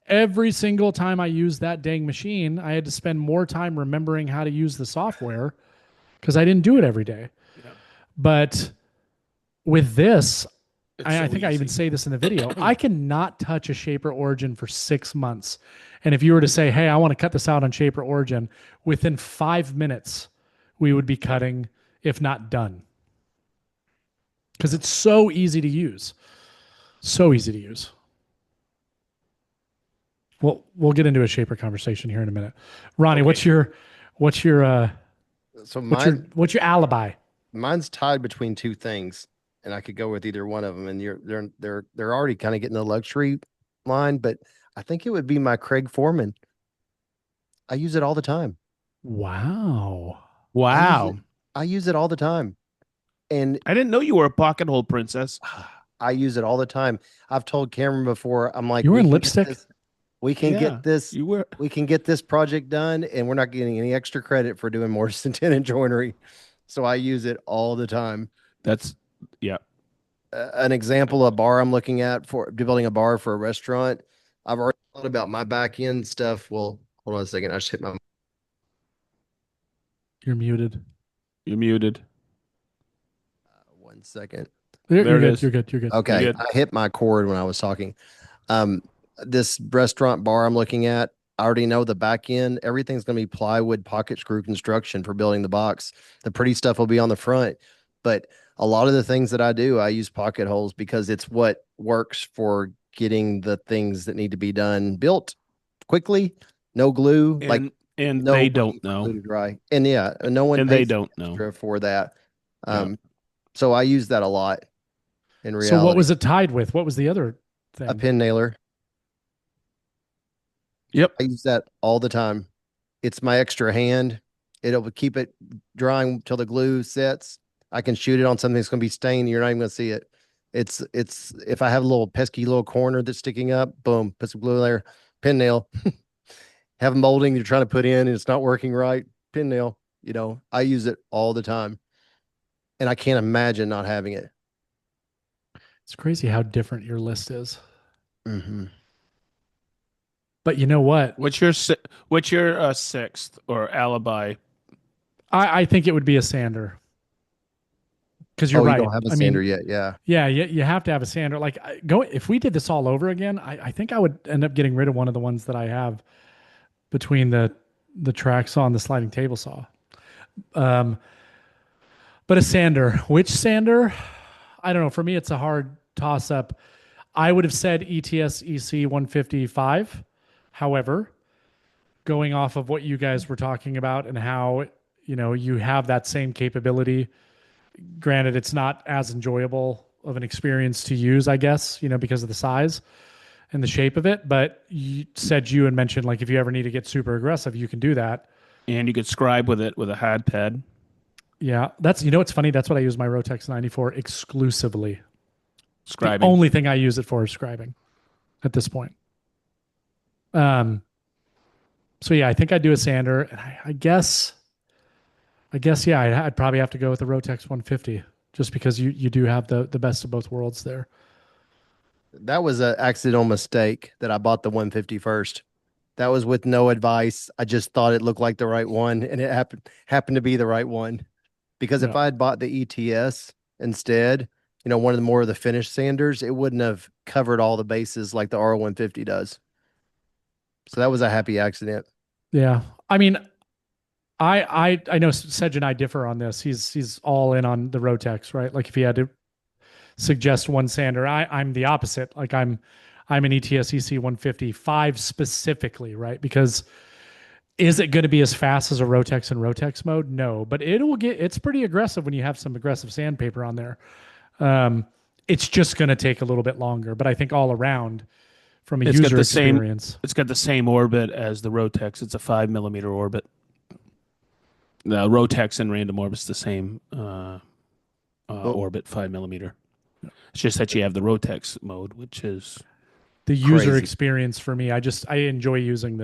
Speaker 1: every single time I used that dang machine, I had to spend more time remembering how to use the software because I didn't do it every day.
Speaker 2: Yeah,
Speaker 1: But with this,
Speaker 2: it's
Speaker 1: I
Speaker 2: so
Speaker 1: think I even
Speaker 2: easy.
Speaker 1: say this in the video. I cannot touch a Shaper Origin for 6 months. And if you were to say, hey, I want to cut this out on Shaper Origin, within 5 minutes, we would be cutting, if not done. Because
Speaker 2: Yeah.
Speaker 1: it's so easy to use. So easy to use. Well, we'll get into a Shaper conversation here in a minute. Ronnie,
Speaker 2: Okay.
Speaker 1: what's your
Speaker 3: So
Speaker 1: what's your alibi?
Speaker 3: mine's tied between two things, and I could go with either one of them. And they're already kind of getting the luxury line, but I think it would be my Craig Foreman. I use it all the time.
Speaker 1: Wow.
Speaker 3: I use it.
Speaker 2: Wow.
Speaker 3: I use it all the time, and
Speaker 2: I didn't know you were a pocket hole princess.
Speaker 3: I use it all the time. I've told Cameron before. I'm like,
Speaker 1: You wearing lipstick?
Speaker 3: we can
Speaker 2: Yeah,
Speaker 3: get this,
Speaker 2: you were.
Speaker 3: we can get this project done, and we're not getting any extra credit for doing more than 10 in joinery. So I use it all the time.
Speaker 2: That's, yeah.
Speaker 3: An example, a bar I'm looking at for building a bar for a restaurant. I've already thought about my back end stuff. Well, hold on a second. I just hit my
Speaker 1: You're muted.
Speaker 2: You're muted.
Speaker 3: 1 second.
Speaker 1: You're
Speaker 2: There it
Speaker 1: good.
Speaker 2: is.
Speaker 1: You're good. You're good.
Speaker 2: You're
Speaker 3: Okay,
Speaker 2: good.
Speaker 3: I hit my cord when I was talking. Um, this restaurant bar I'm looking at, I already know the back end. Everything's going to be plywood pocket screw construction for building the box. The pretty stuff will be on the front, but a lot of the things that I do, I use pocket holes because it's what works for getting the things that need to be done built quickly. No glue, like
Speaker 2: And
Speaker 3: no
Speaker 2: they
Speaker 3: waiting
Speaker 2: don't
Speaker 3: for glue
Speaker 2: know.
Speaker 3: to dry. And yeah, no one
Speaker 2: And they
Speaker 3: pays
Speaker 2: don't know.
Speaker 3: extra for that.
Speaker 2: Yeah.
Speaker 3: Um, so I use that a lot in
Speaker 1: So what
Speaker 3: reality.
Speaker 1: was it tied with? What was the other
Speaker 3: A
Speaker 1: thing?
Speaker 3: pin nailer.
Speaker 2: Yep.
Speaker 3: I use that all the time. It's my extra hand. It'll keep it drying till the glue sets. I can shoot it on something that's going to be stained. You're not even going to see it. It's if I have a little pesky little corner that's sticking up, boom, put some glue there, pin nail. Have a molding you're trying to put in and it's not working right, pin nail. I use it all the time, and I can't imagine not having it.
Speaker 1: It's crazy how different your list is.
Speaker 3: Hmm.
Speaker 1: But you know what?
Speaker 2: What's your sixth or alibi?
Speaker 1: I think it would be a sander. because you're
Speaker 3: Oh, you
Speaker 1: right.
Speaker 3: don't have a
Speaker 1: I
Speaker 3: sander
Speaker 1: mean,
Speaker 3: yet. Yeah.
Speaker 1: yeah, you have to have a sander. Like go if we did this all over again, I think I would end up getting rid of one of the ones that I have between the track saw and the sliding table saw. Um, but a sander, which sander? I don't know. For me, it's a hard toss up. I would have said ETS EC 155. However, going off of what you guys were talking about and how you have that same capability. Granted, it's not as enjoyable of an experience to use, I guess, because of the size and the shape of it. But you had mentioned like if you ever need to get super aggressive, you can do that.
Speaker 2: And you could scribe with it with a hard pad.
Speaker 1: Yeah, that's what's funny. That's what I use my Rotex 90 for exclusively. The
Speaker 2: Scribing.
Speaker 1: only thing I use it for is scribing at this point. Um. So yeah, I think I'd do a sander, and I guess yeah, I'd probably have to go with the Rotex 150 just because you do have the best of both worlds there.
Speaker 3: That was an accidental mistake that I bought the 150 first. That was with no advice. I just thought it looked like the right one, and it happened to be the right one. Because if
Speaker 1: Yeah.
Speaker 3: I had bought the ETS instead, one of the more of the finished sanders, it wouldn't have covered all the bases like the R150 does. So that was a happy accident.
Speaker 1: Yeah. I mean, I know Sedge and I differ on this. He's all in on the Rotex, right? Like if he had to suggest one sander, I'm the opposite. Like I'm an ETS EC 155 specifically, right? Because is it going to be as fast as a Rotex in Rotex mode? No, but it's pretty aggressive when you have some aggressive sandpaper on there. Um, it's just going to take a little bit longer, but I think all around from a
Speaker 2: It's got
Speaker 1: user
Speaker 2: the same.
Speaker 1: experience,
Speaker 2: It's got the same orbit as the Rotex. It's a 5 millimeter orbit. The Rotex and Random Orbit's the same
Speaker 3: Well,
Speaker 2: orbit, 5 millimeter. It's just that you have the Rotex mode, which is
Speaker 1: the user
Speaker 3: crazy.
Speaker 1: experience for me, I enjoy using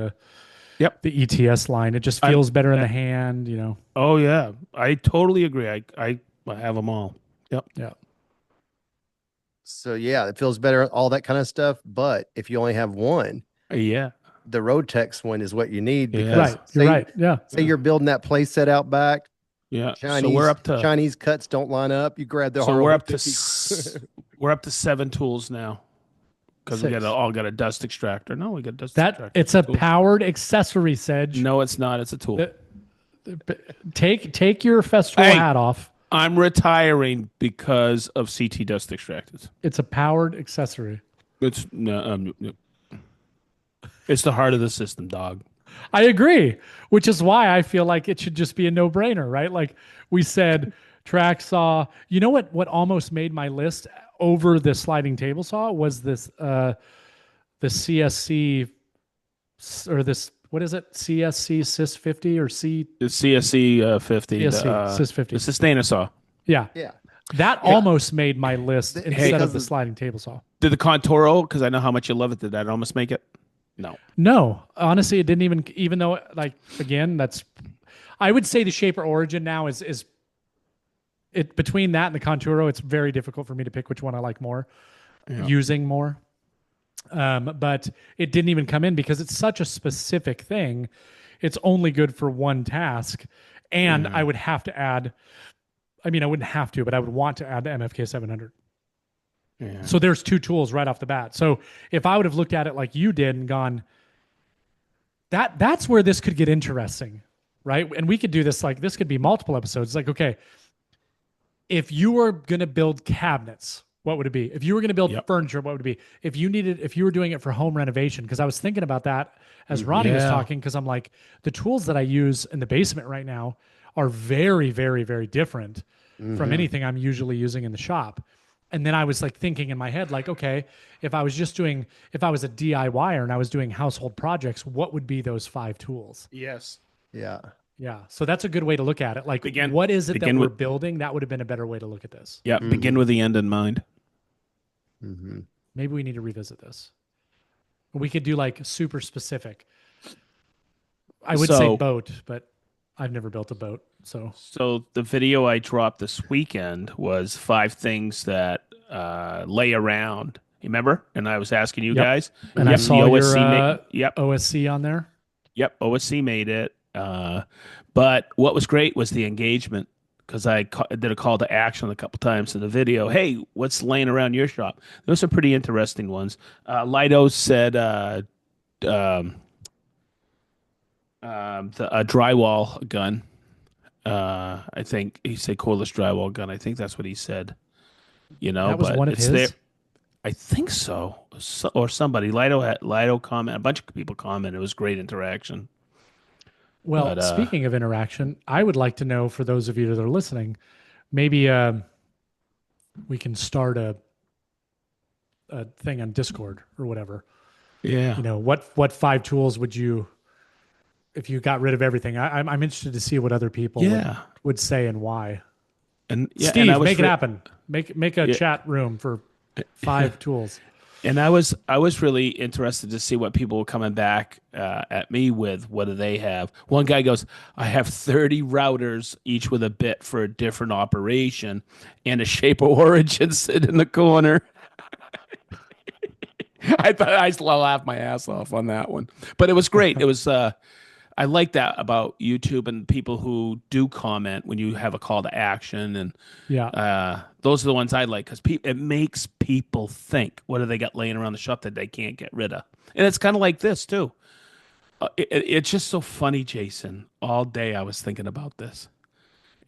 Speaker 2: yep.
Speaker 1: the ETS line. It just
Speaker 2: I'm,
Speaker 1: feels better in the hand.
Speaker 2: oh yeah, I totally agree. I have them all. Yep.
Speaker 1: Yeah.
Speaker 3: So yeah, it feels better, all that kind of stuff. But if you only have one,
Speaker 2: Yeah.
Speaker 3: the Rotex one is what you need
Speaker 2: Yeah.
Speaker 3: because
Speaker 1: Right. You're right. Yeah.
Speaker 3: say you're building that play set out back.
Speaker 2: Yeah.
Speaker 3: Chinese,
Speaker 2: So we're up to
Speaker 3: Chinese cuts don't line up. You grab the
Speaker 2: so we're up to
Speaker 3: R150.
Speaker 2: we're up to 7 tools now because we
Speaker 1: Six.
Speaker 2: all got a dust extractor. No, we got dust
Speaker 1: That
Speaker 2: extractor.
Speaker 1: it's a
Speaker 2: Tool.
Speaker 1: powered accessory, Sedge.
Speaker 2: No, it's not. It's a tool.
Speaker 1: Take your festival
Speaker 2: Hey.
Speaker 1: hat off.
Speaker 2: I'm retiring because of CT dust extractors.
Speaker 1: It's a powered accessory.
Speaker 2: It's no, it's the heart of the system, dog.
Speaker 1: I agree, which is why I feel like it should just be a no-brainer, right? Like we said, track saw. You know what almost made my list over the sliding table saw was this the CSC or this what is it? CSC Sys 50 or C
Speaker 2: The CSC 50,
Speaker 1: CSC Sys
Speaker 2: the
Speaker 1: 50.
Speaker 2: sustainer saw.
Speaker 1: Yeah.
Speaker 3: Yeah.
Speaker 1: That almost made my list
Speaker 3: Hey,
Speaker 1: instead of
Speaker 3: because
Speaker 1: the sliding table saw.
Speaker 2: Did the Contoro, because I know how much you love it, did that almost make it? No.
Speaker 1: No, honestly, it didn't even though like again, I would say the Shaper Origin now is it between that and the Conturo, it's very difficult for me to pick which one I like more, using more. But it didn't even come in because it's such a specific thing. It's only good for one task. And I would have to add, I mean, I wouldn't have to, but I would want to add the MFK 700.
Speaker 2: Yeah.
Speaker 1: So there's two tools right off the bat. So if I would have looked at it like you did and gone, that's where this could get interesting, right? And we could do this like this could be multiple episodes. Like, okay, if you were gonna build cabinets, what would it be? If you were gonna build furniture, what would it be? If you were doing it for home renovation, because I was thinking about that as Ronnie was talking, because I'm like, the tools that I use in the basement right now are very, very, very different from anything I'm usually using in the shop. And then I was like thinking in my head, like, okay, if I was a DIYer and I was doing household projects, what would be those 5 tools?
Speaker 2: Yes.
Speaker 3: Yeah.
Speaker 1: Yeah. So that's a good way to look at it. Like, what is it that we're building? That would have been a better way to look at this.
Speaker 2: Yeah. Begin with the end in mind.
Speaker 3: Mm-hmm.
Speaker 1: Maybe we need to revisit this. We could do like super specific. I would say boat, but I've never built a boat. So
Speaker 2: the video I dropped this weekend was 5 things that lay around. You remember? And I was asking you guys.
Speaker 1: And I saw your
Speaker 2: yep.
Speaker 1: OSC on there.
Speaker 2: Yep. OSC made it. But what was great was the engagement. because did a call to action a couple times in the video. Hey, what's laying around your shop? Those are pretty interesting ones. Lido said um, a drywall gun. I think he said cordless drywall gun. I think that's what he said.
Speaker 1: That was
Speaker 2: But
Speaker 1: one of
Speaker 2: it's there.
Speaker 1: his.
Speaker 2: I think so. Or somebody. Lido comment. A bunch of people comment. It was great interaction.
Speaker 1: Well,
Speaker 2: But
Speaker 1: speaking of interaction, I would like to know for those of you that are listening, maybe we can start a thing on Discord or whatever.
Speaker 2: yeah,
Speaker 1: What five tools would you, if you got rid of everything? I'm interested to see what other people
Speaker 2: yeah,
Speaker 1: would say and why.
Speaker 2: and I
Speaker 1: Steve,
Speaker 2: was
Speaker 1: make it happen. Make a
Speaker 2: yeah,
Speaker 1: chat room for five tools.
Speaker 2: and I was really interested to see what people were coming back at me with. What do they have? One guy goes, "I have 30 routers, each with a bit for a different operation, and a shape of origin sit in the corner." I thought I laughed my ass off on that one, but it was great. It was. I like that about YouTube and people who do comment when you have a call to action, and
Speaker 1: Yeah.
Speaker 2: those are the ones I like because it makes people think. What do they got laying around the shop that they can't get rid of? And it's kind of like this too. It's just so funny, Jason. All day I was thinking about this,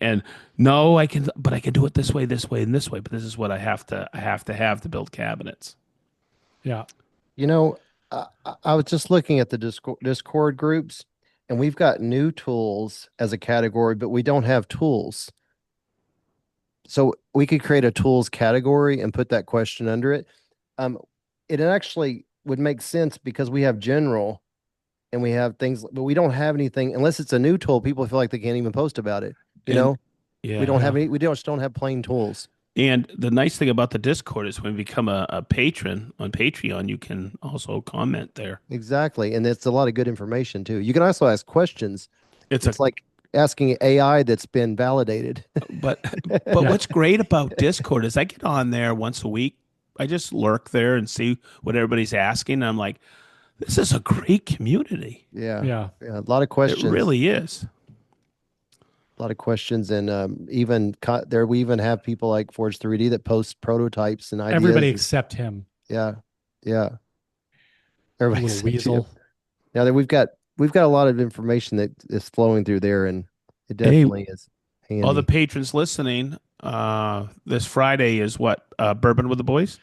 Speaker 2: and no, but I can do it this way, and this way. But this is what I have to build cabinets.
Speaker 1: Yeah.
Speaker 3: You know, I was just looking at the Discord groups, and we've got new tools as a category, but we don't have tools. So we could create a tools category and put that question under it. Um, it actually would make sense because we have general and we have things, but we don't have anything unless it's a new tool. People feel like they can't even post about it. You
Speaker 2: And
Speaker 3: know, we
Speaker 2: yeah,
Speaker 3: don't
Speaker 1: Yeah.
Speaker 3: have any. We just don't have plain tools.
Speaker 2: and the nice thing about the Discord is when you become a patron on Patreon, you can also comment there.
Speaker 3: Exactly, and it's a lot of good information too. You can also ask questions.
Speaker 2: It's a
Speaker 3: It's like asking AI that's been validated.
Speaker 2: but but
Speaker 1: Yeah.
Speaker 2: what's great about Discord is I get on there once a week. I just lurk there and see what everybody's asking. And I'm like, this is a great community.
Speaker 3: Yeah,
Speaker 1: Yeah.
Speaker 3: yeah, a lot of
Speaker 2: It
Speaker 3: questions.
Speaker 2: really is.
Speaker 3: A lot of questions, and even there we even have people like Forge 3D that post prototypes and
Speaker 1: Everybody
Speaker 3: ideas.
Speaker 1: except him,
Speaker 3: Yeah, yeah,
Speaker 1: the
Speaker 3: everybody
Speaker 1: little
Speaker 3: except him.
Speaker 1: weasel.
Speaker 3: Now that we've got a lot of information that is flowing through there, and it
Speaker 2: Hey,
Speaker 3: definitely is
Speaker 2: all the
Speaker 3: handy.
Speaker 2: patrons listening, this Friday is what? Bourbon with the boys?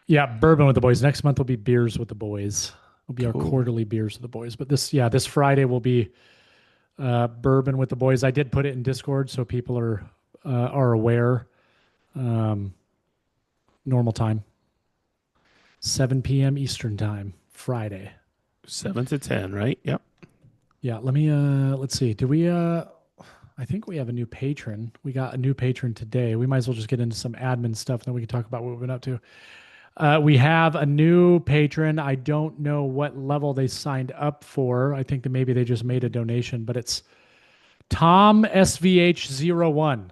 Speaker 1: Yeah, bourbon with the boys. Next month will be beers with the boys. Will be our
Speaker 2: Cool.
Speaker 1: quarterly beers with the boys. But this Friday will be bourbon with the boys. I did put it in Discord so people are aware. Um, Normal time, 7 p.m. Eastern time, Friday.
Speaker 2: 7 to 10, right? Yep.
Speaker 1: Yeah, let's see. I think we have a new patron. We got a new patron today. We might as well just get into some admin stuff and then we can talk about what we've been up to. We have a new patron. I don't know what level they signed up for. I think that maybe they just made a donation, but it's Tom SVH01.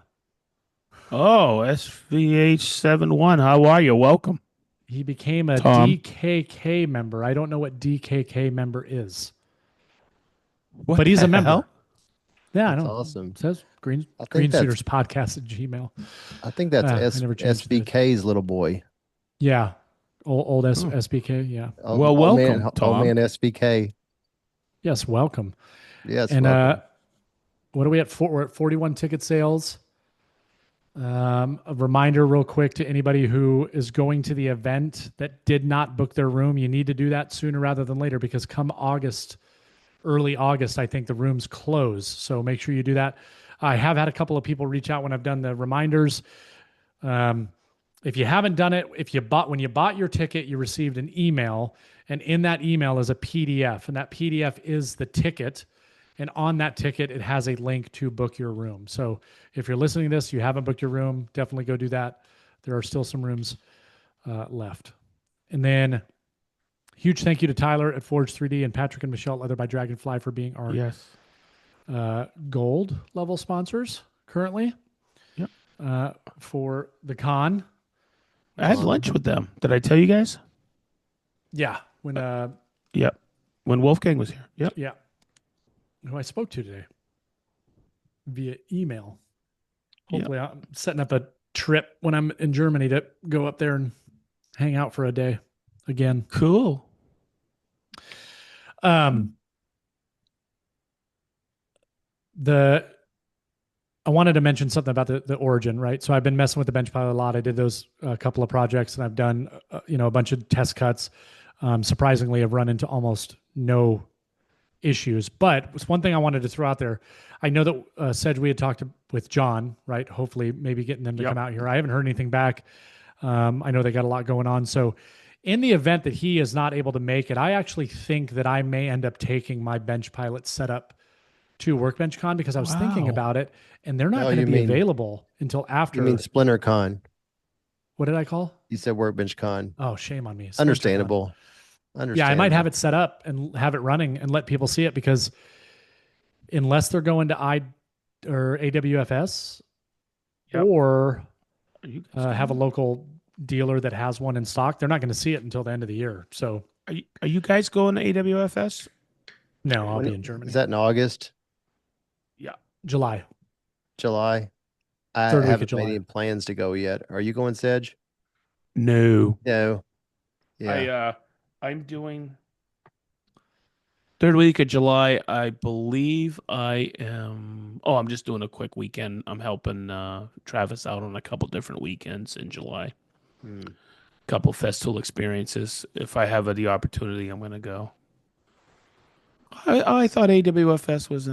Speaker 2: Oh, SVH71. How are you? Welcome,
Speaker 1: He became a
Speaker 2: Tom.
Speaker 1: DKK member. I don't know what DKK member is,
Speaker 2: What
Speaker 1: but he's
Speaker 2: the
Speaker 1: a member.
Speaker 2: hell?
Speaker 1: Yeah, I
Speaker 3: That's
Speaker 1: know.
Speaker 3: awesome.
Speaker 1: It says
Speaker 3: I think
Speaker 1: Green
Speaker 3: that's
Speaker 1: Suiters Podcast at Gmail.
Speaker 3: I think that's
Speaker 1: I never changed the.
Speaker 3: SBK's little boy.
Speaker 1: Yeah, old
Speaker 2: Oh,
Speaker 1: SBK. Yeah.
Speaker 2: well, welcome,
Speaker 3: Old
Speaker 2: Tom.
Speaker 3: man SBK.
Speaker 1: Yes, welcome.
Speaker 3: Yes,
Speaker 1: And
Speaker 3: welcome.
Speaker 1: what are we at? We're at 41 ticket sales. A reminder, real quick, to anybody who is going to the event that did not book their room, you need to do that sooner rather than later because come August, early August, I think the rooms close. So make sure you do that. I have had a couple of people reach out when I've done the reminders. Um, if you haven't done it, when you bought your ticket, you received an email, and in that email is a PDF, and that PDF is the ticket. And on that ticket, it has a link to book your room. So if you're listening to this, you haven't booked your room, definitely go do that. There are still some rooms left. And then huge thank you to Tyler at Forge 3D and Patrick and Michelle at Leather by Dragonfly for being our
Speaker 2: Yes.
Speaker 1: gold level sponsors currently
Speaker 2: Yep.
Speaker 1: for the con.
Speaker 2: I had lunch with them. Did I tell you guys?
Speaker 1: Yeah, when
Speaker 2: Yep. When Wolfgang was here. Yep.
Speaker 1: yeah, who I spoke to today via email.
Speaker 2: Yeah.
Speaker 1: Hopefully, I'm setting up a trip when I'm in Germany to go up there and hang out for a day again.
Speaker 2: Cool.
Speaker 1: Um, the I wanted to mention something about the origin, right? So I've been messing with the bench pilot a lot. I did those a couple of projects, and I've done a bunch of test cuts. Surprisingly, I've run into almost no issues. But it's one thing I wanted to throw out there. I know that Sedge, we had talked with John, right? Hopefully, maybe getting them to come
Speaker 2: Yep.
Speaker 1: out here. I haven't heard anything back. I know they got a lot going on. So, in the event that he is not able to make it, I actually think that I may end up taking my bench pilot setup to Workbench Con because I was thinking
Speaker 2: Wow.
Speaker 1: about it, and they're not
Speaker 3: Oh,
Speaker 1: going to be available until
Speaker 3: you mean
Speaker 1: after.
Speaker 3: Splinter Con?
Speaker 1: What did I call?
Speaker 3: You said Workbench Con.
Speaker 1: Oh, shame on me. Splinter Con.
Speaker 3: Understandable.
Speaker 1: Yeah, I might have
Speaker 3: Understandable.
Speaker 1: it set up and have it running and let people see it because unless they're going to I or AWFS
Speaker 2: Yep.
Speaker 1: or
Speaker 2: Are you guys
Speaker 1: have a
Speaker 2: going?
Speaker 1: local dealer that has one in stock, they're not going to see it until the end of the year. So
Speaker 2: Are you guys going to AWFS?
Speaker 1: no, I'll
Speaker 3: When
Speaker 1: be in
Speaker 3: is
Speaker 1: Germany.
Speaker 3: that in August,
Speaker 2: Yeah.
Speaker 1: July,
Speaker 3: July? I
Speaker 1: third week of
Speaker 3: haven't made
Speaker 1: July.
Speaker 3: any plans to go yet. Are you going, Sedge?
Speaker 2: No.
Speaker 3: No.
Speaker 2: I
Speaker 3: Yeah.
Speaker 2: I'm doing third week of July. I believe I am. Oh, I'm just doing a quick weekend. I'm helping Travis out on a couple different weekends in July.
Speaker 3: Hmm.
Speaker 2: Couple Festool experiences. If I have the opportunity, I'm gonna go. I thought AWFS was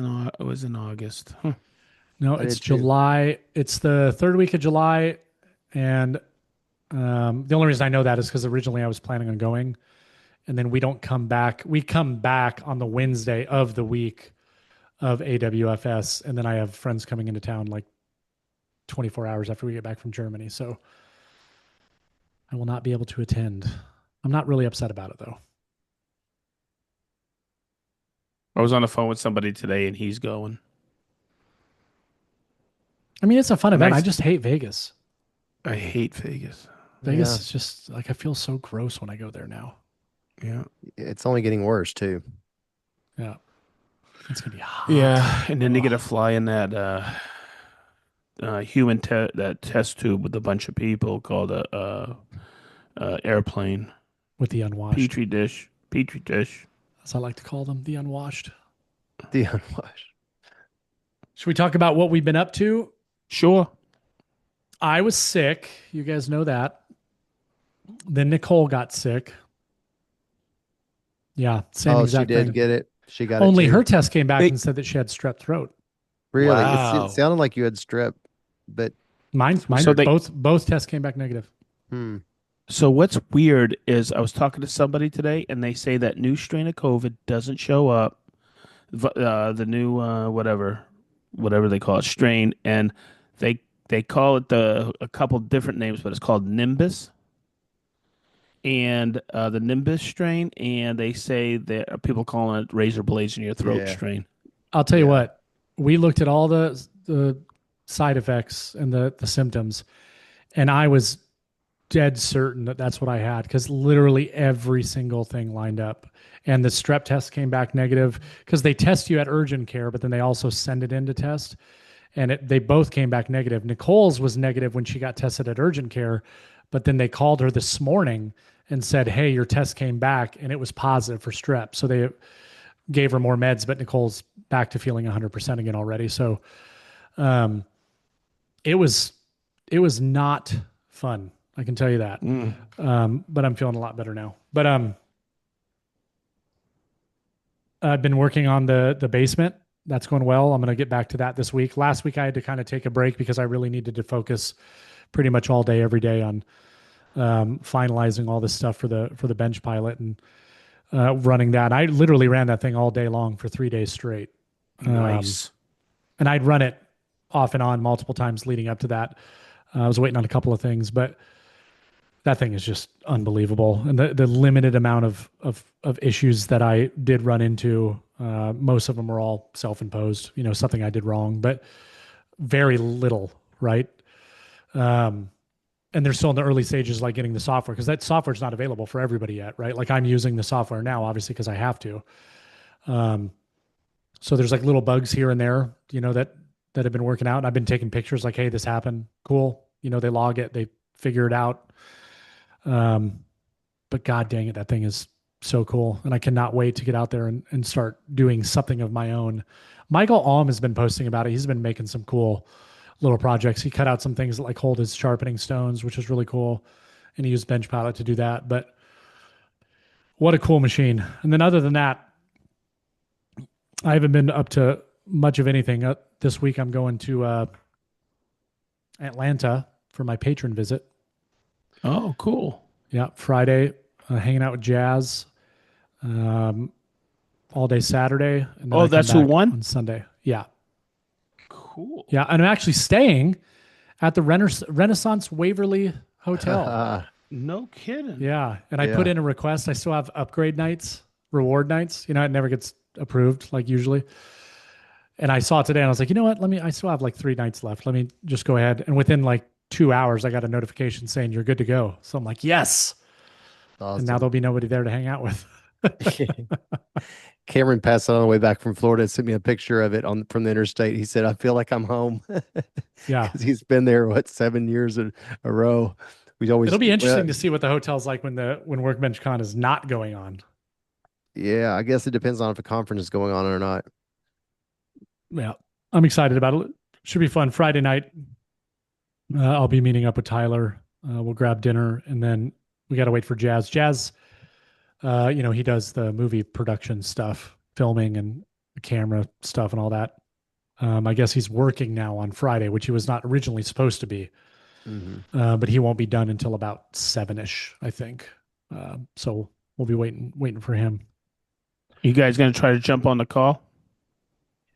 Speaker 2: in August. Huh.
Speaker 1: No,
Speaker 3: I
Speaker 1: it's
Speaker 3: did too.
Speaker 1: July. It's the third week of July, and the only reason I know that is because originally I was planning on going, and then we don't come back. We come back on the Wednesday of the week of AWFS, and then I have friends coming into town like 24 hours after we get back from Germany, so I will not be able to attend. I'm not really upset about it though.
Speaker 2: I was on the phone with somebody today, and he's going.
Speaker 1: I mean, it's a fun
Speaker 2: And
Speaker 1: event. I just hate Vegas.
Speaker 2: I hate Vegas.
Speaker 1: Vegas
Speaker 3: Yeah.
Speaker 1: is just like I feel so gross when I go there now.
Speaker 2: Yeah.
Speaker 3: It's only getting worse too.
Speaker 1: Yeah, it's gonna be hot.
Speaker 2: Yeah, and then they get to
Speaker 1: Ugh,
Speaker 2: fly in that that test tube with a bunch of people called a airplane
Speaker 1: with the unwashed,
Speaker 2: petri dish.
Speaker 1: as I like to call them, the unwashed.
Speaker 3: The unwashed.
Speaker 1: Should we talk about what we've been up to?
Speaker 2: Sure.
Speaker 1: I was sick. You guys know that. Then Nicole got sick. Yeah, same
Speaker 3: Oh, she
Speaker 1: exact
Speaker 3: did
Speaker 1: thing.
Speaker 3: get it. She got it
Speaker 1: Only
Speaker 3: too.
Speaker 1: her test came back
Speaker 2: Hey,
Speaker 1: and said that she had strep throat.
Speaker 3: Really? It
Speaker 2: wow.
Speaker 3: sounded like you had strep, but
Speaker 1: Mine,
Speaker 2: So they
Speaker 1: both tests came back negative.
Speaker 3: hmm.
Speaker 2: so what's weird is I was talking to somebody today, and they say that new strain of COVID doesn't show up. The new whatever they call it strain, and they call it a couple different names, but it's called Nimbus. And the Nimbus strain, and they say that people calling it razor blades in your throat
Speaker 3: Yeah.
Speaker 2: strain.
Speaker 1: I'll tell you
Speaker 3: Yeah.
Speaker 1: what. We looked at all the side effects and the symptoms, and I was dead certain that that's what I had because literally every single thing lined up. And the strep test came back negative because they test you at urgent care, but then they also send it in to test. And they both came back negative. Nicole's was negative when she got tested at urgent care, but then they called her this morning and said, "Hey, your test came back and it was positive for strep." So they gave her more meds, but Nicole's back to feeling 100% again already. So um, it was not fun. I can tell you that.
Speaker 2: Mm.
Speaker 1: But I'm feeling a lot better now. But I've been working on the basement. That's going well. I'm going to get back to that this week. Last week I had to kind of take a break because I really needed to focus pretty much all day, every day on finalizing all this stuff for the bench pilot and running that. I literally ran that thing all day long for 3 days straight.
Speaker 2: Nice.
Speaker 1: And I'd run it off and on multiple times leading up to that. I was waiting on a couple of things, but that thing is just unbelievable. And the limited amount of issues that I did run into, most of them were all self-imposed, something I did wrong, but very little, right? And they're still in the early stages, like getting the software, because that software is not available for everybody yet, right? Like I'm using the software now, obviously, because I have to. So there's like little bugs here and there, that that have been working out. And I've been taking pictures like, hey, this happened. Cool. They log it, they figure it out. Um, but God dang it, that thing is so cool. And I cannot wait to get out there and start doing something of my own. Michael Alm has been posting about it. He's been making some cool little projects. He cut out some things that like hold his sharpening stones, which is really cool. And he used Bench Pilot to do that. But what a cool machine. And then other than that, I haven't been up to much of anything. This week I'm going to Atlanta for my patron visit.
Speaker 2: Oh, cool.
Speaker 1: Yeah, Friday, hanging out with Jazz um, all day Saturday, and then
Speaker 2: Oh,
Speaker 1: I come
Speaker 2: that's who
Speaker 1: back
Speaker 2: won?
Speaker 1: on Sunday. Yeah,
Speaker 2: Cool.
Speaker 1: yeah, and I'm actually staying at the Renaissance Waverly Hotel.
Speaker 2: No kidding.
Speaker 1: Yeah, and I put
Speaker 3: Yeah.
Speaker 1: in a request. I still have upgrade nights, reward nights. It never gets approved like usually. And I saw it today, and I was like, you know what? I still have like 3 nights left. Let me just go ahead. And within like 2 hours, I got a notification saying you're good to go. So I'm like, yes. And now
Speaker 3: Awesome.
Speaker 1: there'll be nobody there to hang out with.
Speaker 3: Cameron passed on the way back from Florida and sent me a picture of it on from the interstate. He said, "I feel like I'm home,"
Speaker 1: Yeah.
Speaker 3: because he's been there 7 years in a row. We always,
Speaker 1: It'll be
Speaker 3: well,
Speaker 1: interesting to see what the hotel's like when Workbench Con is not going on.
Speaker 3: yeah. I guess it depends on if a conference is going on or not.
Speaker 1: Yeah. I'm excited about it. Should be fun. Friday night, I'll be meeting up with Tyler. We'll grab dinner and then we got to wait for Jazz. Jazz, he does the movie production stuff, filming and the camera stuff and all that. I guess he's working now on Friday, which he was not originally supposed to be.
Speaker 3: Hmm.
Speaker 1: But he won't be done until about 7ish, I think. So we'll be waiting for him.
Speaker 2: You guys gonna try to jump on the call?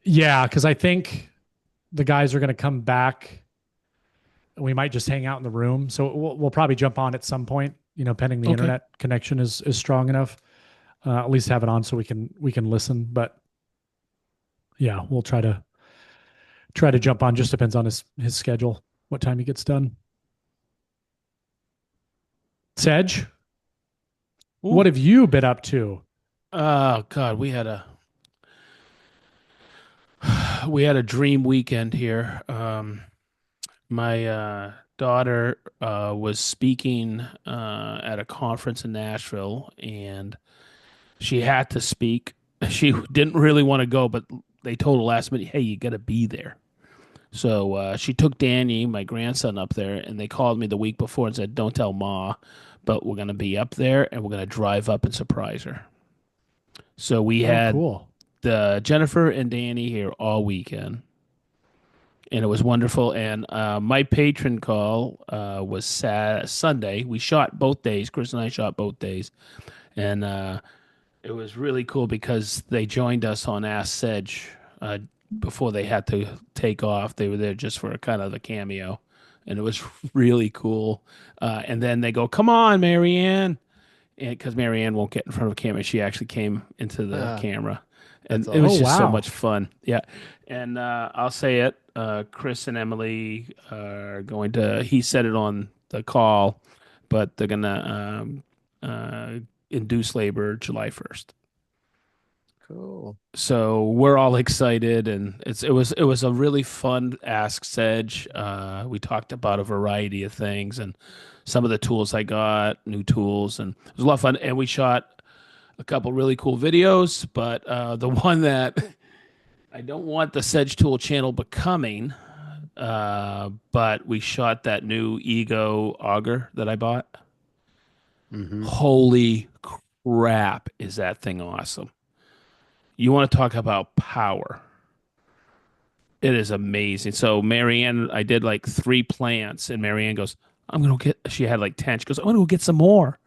Speaker 1: Yeah, because I think the guys are going to come back. We might just hang out in the room, so we'll probably jump on at some point. Pending the
Speaker 2: Okay.
Speaker 1: internet connection is strong enough. At least have it on so we can listen. But yeah, we'll try to jump on. Just depends on his schedule, what time he gets done. Sedge, what
Speaker 2: Ooh.
Speaker 1: have you been up to?
Speaker 2: Oh God, we had a dream weekend here. My daughter was speaking at a conference in Nashville, and she had to speak. She didn't really want to go, but they told her last minute, "Hey, you got to be there." So she took Danny, my grandson, up there, and they called me the week before and said, "Don't tell Ma, but we're going to be up there, and we're going to drive up and surprise her." So we
Speaker 1: Oh,
Speaker 2: had
Speaker 1: cool.
Speaker 2: the Jennifer and Danny here all weekend, and it was wonderful. And my patron call was Sunday. We shot both days. Chris and I shot both days, and it was really cool because they joined us on Ask Sedge before they had to take off. They were there just for a kind of a cameo, and it was really cool. And then they go, "Come on, Marianne," and because Marianne won't get in front of a camera, she actually came into the camera,
Speaker 3: That's
Speaker 2: and it was
Speaker 1: Oh,
Speaker 3: awesome.
Speaker 2: just so
Speaker 1: wow.
Speaker 2: much fun. Yeah, and I'll say it. Chris and Emily are going to. He said it on the call, but they're gonna induce labor July 1st.
Speaker 3: Cool.
Speaker 2: So we're all excited, and it was a really fun Ask Sedge. We talked about a variety of things and some of the tools I got, new tools, and it was a lot of fun. And we shot a couple really cool videos, but the one that I don't want the Sedge Tool channel becoming, but we shot that new Ego auger that I bought.
Speaker 3: Hmm.
Speaker 2: Holy crap, is that thing awesome! You want to talk about power? It is amazing. So Marianne, I did like 3 plants, and Marianne goes, "I'm gonna get." She had like 10. She goes, "I'm gonna go get some more."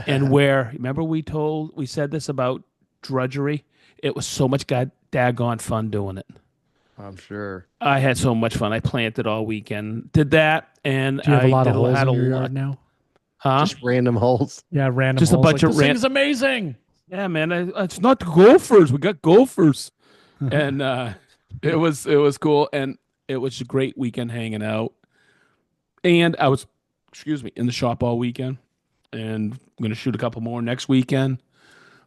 Speaker 2: And where remember we said this about drudgery? It was so much god daggone fun doing it.
Speaker 3: I'm sure.
Speaker 2: I had so much fun. I planted all weekend, did that, and
Speaker 1: Do you have a
Speaker 2: I
Speaker 1: lot of
Speaker 2: did
Speaker 1: holes
Speaker 2: had
Speaker 1: in
Speaker 2: a
Speaker 1: your
Speaker 2: lot,
Speaker 1: yard now?
Speaker 2: huh?
Speaker 3: Just random holes.
Speaker 1: Yeah, random
Speaker 2: Just a
Speaker 1: holes.
Speaker 2: bunch
Speaker 1: Like
Speaker 2: of
Speaker 1: this
Speaker 2: rant.
Speaker 1: thing's amazing.
Speaker 2: Yeah, man. It's not the gophers. We got gophers, and it was cool, and it was a great weekend hanging out. And I was, excuse me, in the shop all weekend, and I'm gonna shoot a couple more next weekend.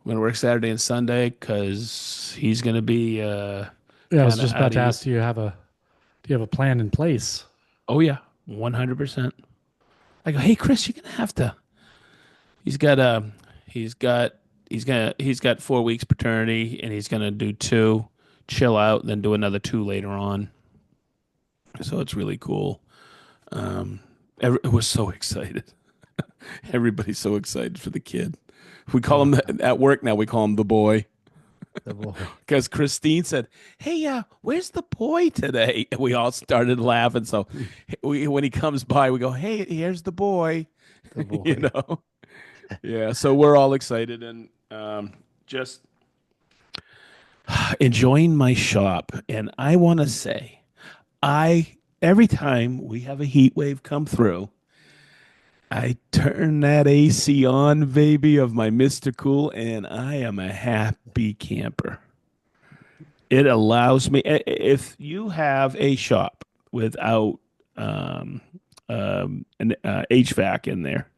Speaker 2: I'm gonna work Saturday and Sunday because he's gonna be
Speaker 1: Yeah, I was
Speaker 2: kind of
Speaker 1: just
Speaker 2: out
Speaker 1: about
Speaker 2: of
Speaker 1: to
Speaker 2: you.
Speaker 1: ask, do you have You have a plan in place.
Speaker 2: Oh yeah, 100%. I go, hey Chris, you're gonna have to. He's got he's got he's got 4 weeks paternity, and he's gonna do two, chill out, and then do another two later on. So it's really cool. We're so excited. Everybody's so excited for the kid. We call him
Speaker 1: Yeah.
Speaker 2: at work now. We call him the boy
Speaker 3: The boy.
Speaker 2: because Christine said, "Hey, where's the boy today?" And we all started laughing. So when he comes by, we go, "Hey, here's the boy."
Speaker 3: The
Speaker 2: You
Speaker 3: boy.
Speaker 2: know, yeah. So we're all excited and just enjoying my shop. And I want to say, I every time we have a heat wave come through, I turn that AC on, baby, of my Mr. Cool, and I am a happy camper. It allows me, if you have a shop without um, an HVAC in there,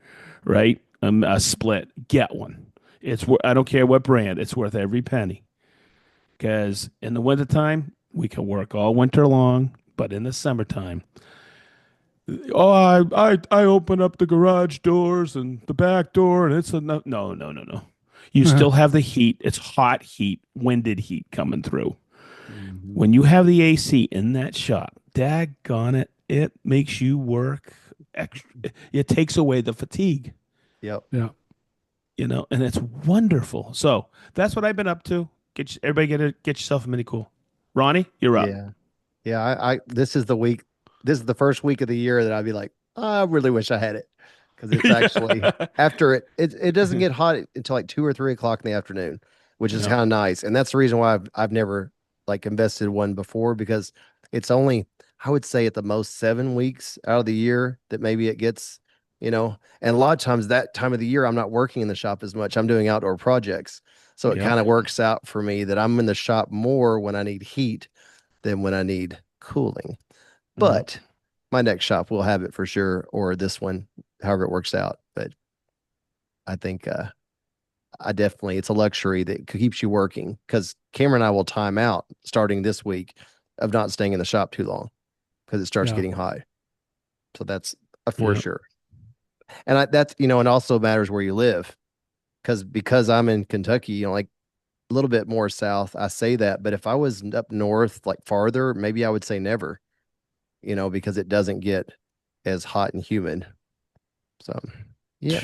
Speaker 2: right? A split, get one. I don't care what brand, it's worth every penny. Because in the wintertime, we can work all winter long, but in the summertime, oh, I open up the garage doors and the back door, and it's a no. You still have the heat. It's hot heat, winded heat coming through.
Speaker 3: Mhm.
Speaker 2: When you have the AC in that shop, daggone it, it makes you work extra. It takes away the fatigue,
Speaker 3: Yep.
Speaker 1: Yeah.
Speaker 2: and it's wonderful. So that's what I've been up to. Everybody get yourself a mini cool. Ronnie, you're up.
Speaker 3: Yeah. Yeah. I this is the week. This is the first week of the year that I'd be like, I really wish I had it. Because it's actually after it doesn't get hot until like 2 or 3 o'clock in the afternoon, which is
Speaker 2: Yeah,
Speaker 3: kind of nice. And that's the reason why I've never like invested one before because it's only, I would say at the most 7 weeks out of the year that maybe it gets, and a lot of times that time of the year I'm not working in the shop as much. I'm doing outdoor projects. So it
Speaker 2: yep.
Speaker 3: kind of works out for me that I'm in the shop more when I need heat than when I need cooling.
Speaker 2: Yep.
Speaker 3: But my next shop will have it for sure, or this one, however it works out. But I think I definitely it's a luxury that keeps you working because Cameron and I will time out starting this week of not staying in the shop too long because it starts
Speaker 1: Yeah.
Speaker 3: getting hot. So that's a for
Speaker 2: Yep.
Speaker 3: sure. And that's and also matters where you live because I'm in Kentucky, like a little bit more south. I say that, but if I was up north, like farther, maybe I would say never. Because it doesn't get as hot and humid. So, yeah.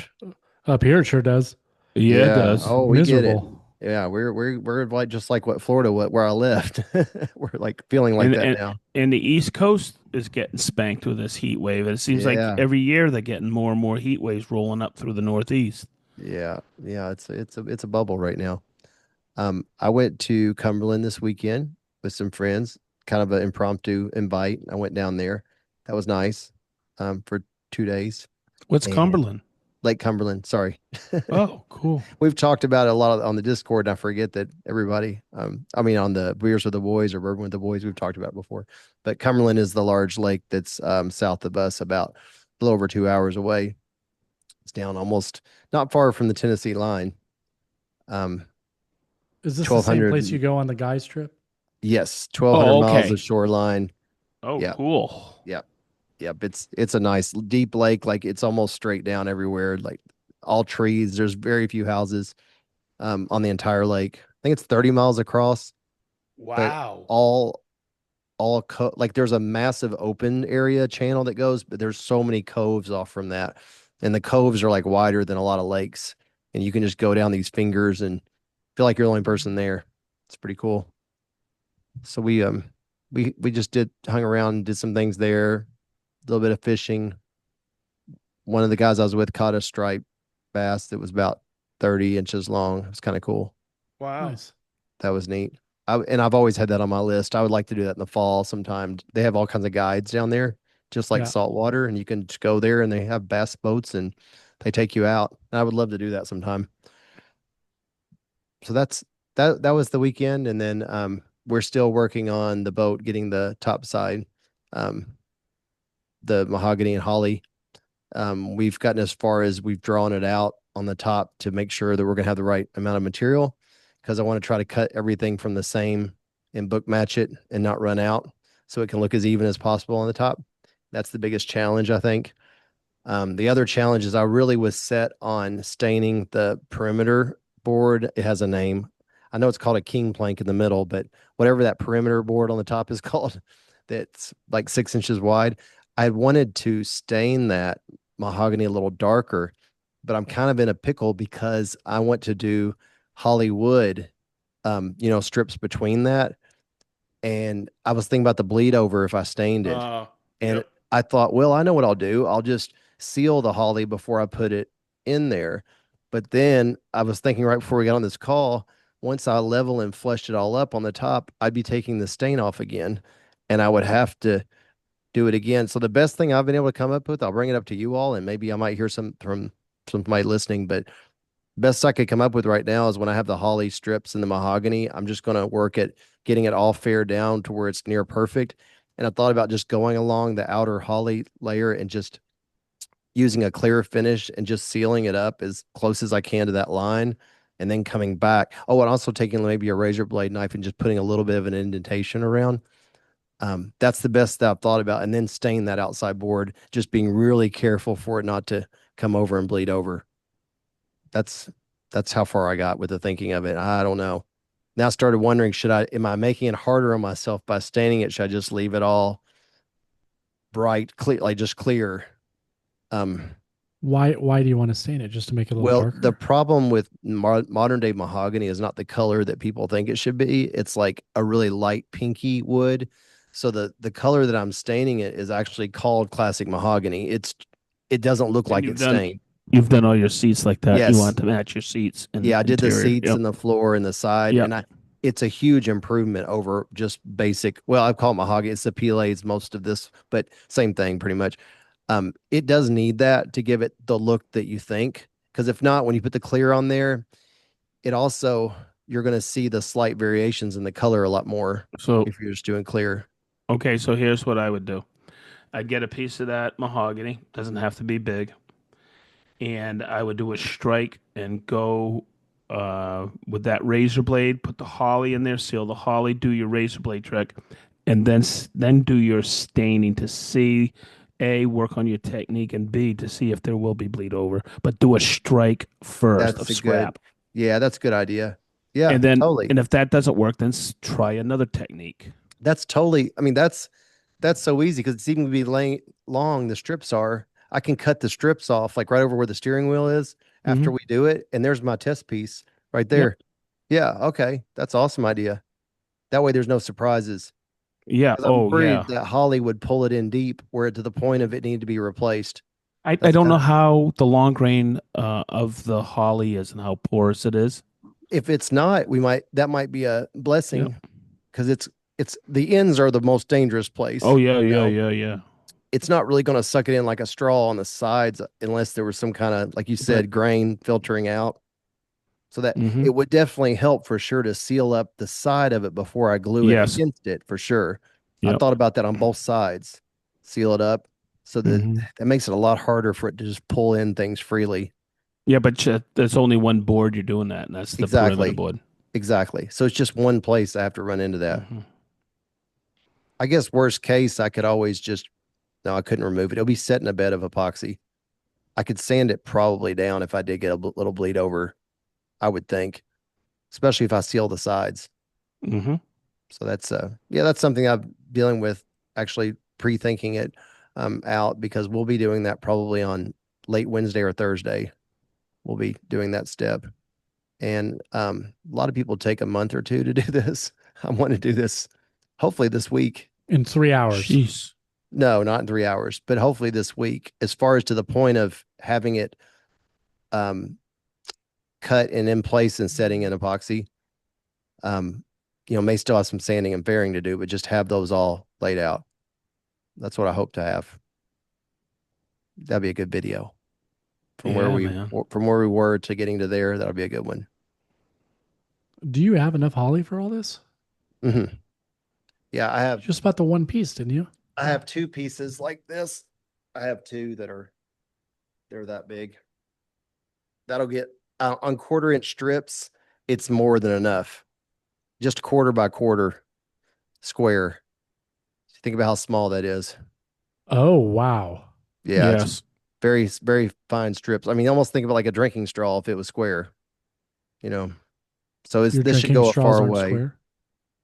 Speaker 1: Up here, it sure does.
Speaker 2: Yeah, it
Speaker 3: Yeah.
Speaker 2: does.
Speaker 3: Oh, we get it.
Speaker 1: Miserable.
Speaker 3: Yeah, we're like just like what Florida, where I left. We're like feeling like
Speaker 2: And
Speaker 3: that
Speaker 2: and
Speaker 3: now.
Speaker 2: and the East Coast is getting spanked with this heat wave. And it seems like
Speaker 3: Yeah.
Speaker 2: every year they're getting more and more heat waves rolling up through the Northeast.
Speaker 3: Yeah. Yeah, it's a bubble right now. I went to Cumberland this weekend with some friends, kind of an impromptu invite. I went down there. That was nice. For 2 days.
Speaker 2: What's
Speaker 3: And
Speaker 2: Cumberland?
Speaker 3: Lake Cumberland, sorry.
Speaker 2: Oh, cool.
Speaker 3: We've talked about it a lot on the Discord, and I forget that everybody, I mean, on the Beers with the Boys or Bourbon with the Boys, we've talked about it before. But Cumberland is the large lake that's south of us, about a little over 2 hours away. It's down almost not far from the Tennessee line. Um,
Speaker 1: Is this the same
Speaker 3: 1200,
Speaker 1: place you go on the guys trip?
Speaker 3: yes, 1200
Speaker 2: Oh,
Speaker 3: miles of
Speaker 2: okay.
Speaker 3: shoreline.
Speaker 2: Oh,
Speaker 3: Yeah,
Speaker 2: cool.
Speaker 3: yeah, yep. It's a nice deep lake. Like it's almost straight down everywhere. Like all trees. There's very few houses on the entire lake. I think it's 30 miles across, but
Speaker 2: Wow.
Speaker 3: like there's a massive open area channel that goes, but there's so many coves off from that. And the coves are like wider than a lot of lakes. And you can just go down these fingers and feel like you're the only person there. It's pretty cool. So we just hung around and did some things there, a little bit of fishing. One of the guys I was with caught a striped bass that was about 30 inches long. It was kind of cool.
Speaker 2: Wow.
Speaker 1: Nice.
Speaker 3: That was neat. And I've always had that on my list. I would like to do that in the fall sometime. They have all kinds of guides down there, just like
Speaker 1: Yeah.
Speaker 3: saltwater, and you can just go there and they have bass boats and they take you out. And I would love to do that sometime. So that was the weekend, and then we're still working on the boat, getting the top side, um, the mahogany and holly. We've gotten as far as we've drawn it out on the top to make sure that we're going to have the right amount of material because I want to try to cut everything from the same and book match it and not run out. so it can look as even as possible on the top. That's the biggest challenge, I think. The other challenge is I really was set on staining the perimeter board. It has a name. I know it's called a king plank in the middle, but whatever that perimeter board on the top is called, that's like 6 inches wide. I wanted to stain that mahogany a little darker, but I'm kind of in a pickle because I want to do Hollywood, strips between that. And I was thinking about the bleed over if I stained it. And
Speaker 2: Yep.
Speaker 3: I thought, well, I know what I'll do. I'll just seal the holly before I put it in there. But then I was thinking right before we got on this call, once I level and fleshed it all up on the top, I'd be taking the stain off again and I would have to do it again. So the best thing I've been able to come up with, I'll bring it up to you all and maybe I might hear some from somebody listening, but best I could come up with right now is when I have the holly strips and the mahogany, I'm just going to work at getting it all fair down to where it's near perfect. And I thought about just going along the outer holly layer and just using a clear finish and just sealing it up as close as I can to that line and then coming back. Oh, and also taking maybe a razor blade knife and just putting a little bit of an indentation around. That's the best that I've thought about. And then stain that outside board, just being really careful for it not to come over and bleed over. That's that's how far I got with the thinking of it. I don't know. Now I started wondering, am I making it harder on myself by staining it? Should I just leave it all bright, clear, like just clear? Um,
Speaker 1: Why do you want to stain it? Just to make it a little
Speaker 3: well, the
Speaker 1: darker?
Speaker 3: problem with modern day mahogany is not the color that people think it should be. It's like a really light pinky wood. So the color that I'm staining it is actually called classic mahogany. It doesn't look
Speaker 2: And
Speaker 3: like it's stained.
Speaker 2: you've done all your seats like that. You
Speaker 3: Yes.
Speaker 2: want to match your seats and
Speaker 3: Yeah, I did the
Speaker 2: interior.
Speaker 3: seats
Speaker 2: Yep.
Speaker 3: and the floor and the side,
Speaker 2: Yep.
Speaker 3: and it's a huge improvement over just basic. Well, I call it mahogany. It's the PLA's most of this, but same thing pretty much. It does need that to give it the look that you think, because if not, when you put the clear on there, it also you're going to see the slight variations in the color a lot more
Speaker 2: So
Speaker 3: if you're just doing clear.
Speaker 2: okay, so here's what I would do. I'd get a piece of that mahogany. Doesn't have to be big. And I would do a strike and go with that razor blade, put the holly in there, seal the holly, do your razor blade trick, and then do your staining to see A, work on your technique, and B, to see if there will be bleed over. But do a strike first
Speaker 3: That's
Speaker 2: of
Speaker 3: a good,
Speaker 2: scrap.
Speaker 3: yeah, that's a good idea. Yeah,
Speaker 2: And then
Speaker 3: totally.
Speaker 2: and if that doesn't work, then try another technique.
Speaker 3: That's totally. I mean, that's so easy because it's even gonna be long. The strips are. I can cut the strips off like right over where the steering wheel is after
Speaker 2: Hmm.
Speaker 3: we do it, and there's my test piece right
Speaker 2: Yep.
Speaker 3: there. Yeah. Okay. That's awesome idea. That way, there's no surprises.
Speaker 2: Yeah.
Speaker 3: Because I'm
Speaker 2: Oh,
Speaker 3: worried
Speaker 2: yeah.
Speaker 3: that Holly would pull it in deep, where to the point of it needed to be replaced.
Speaker 2: I
Speaker 3: That's
Speaker 2: don't
Speaker 3: kind
Speaker 2: know
Speaker 3: of
Speaker 2: how the long grain of the holly is and how porous it is.
Speaker 3: if it's not, that might be a
Speaker 2: Yep.
Speaker 3: blessing because it's the ends are the most dangerous
Speaker 2: Oh
Speaker 3: place.
Speaker 2: yeah,
Speaker 3: You
Speaker 2: yeah,
Speaker 3: know,
Speaker 2: yeah, yeah.
Speaker 3: it's not really going to suck it in like a straw on the sides unless there was some kind of, like you
Speaker 2: But
Speaker 3: said, grain filtering out. So that
Speaker 2: hmm
Speaker 3: it would definitely help for sure to seal up the side of it before I glue it
Speaker 2: yes,
Speaker 3: against it for sure. I
Speaker 2: yep.
Speaker 3: thought about that on both sides, seal it up so that
Speaker 2: Hmm.
Speaker 3: that makes it a lot harder for it to just pull in things freely.
Speaker 2: Yeah, but there's only one board you're doing that, and that's the perimeter
Speaker 3: Exactly.
Speaker 2: board.
Speaker 3: Exactly. So it's just one place I have to run into that.
Speaker 2: Hmm.
Speaker 3: I guess worst case, I could always just, no, I couldn't remove it. It'll be set in a bed of epoxy. I could sand it probably down if I did get a little bleed over, I would think, especially if I seal the sides.
Speaker 2: Hmm.
Speaker 3: So yeah, that's something I'm dealing with, actually pre-thinking it out because we'll be doing that probably on late Wednesday or Thursday. We'll be doing that step. And a lot of people take a month or two to do this. I want to do this hopefully this week.
Speaker 1: In 3 hours.
Speaker 2: Jeez.
Speaker 3: No, not in 3 hours, but hopefully this week, as far as to the point of having it um, cut and in place and setting in epoxy. Um, may still have some sanding and fairing to do, but just have those all laid out. That's what I hope to have. That'd be a good video from where
Speaker 2: Yeah,
Speaker 3: we
Speaker 2: man.
Speaker 3: from where we were to getting to there. That'll be a good one.
Speaker 1: Do you have enough holly for all this?
Speaker 3: Hmm. Yeah,
Speaker 1: Just about the one piece, didn't you?
Speaker 3: I have two pieces like this. I have two they're that big. That'll get on 1/4 inch strips. It's more than enough. Just quarter by quarter square. Think about how small that is.
Speaker 1: Oh, wow.
Speaker 3: Yeah, it's
Speaker 2: Yes.
Speaker 3: very fine strips. I mean, almost think of it like a drinking straw if it was square, you know. So
Speaker 1: Your
Speaker 3: this should
Speaker 1: drinking
Speaker 3: go a
Speaker 1: straws
Speaker 3: far
Speaker 1: aren't
Speaker 3: way.
Speaker 1: square.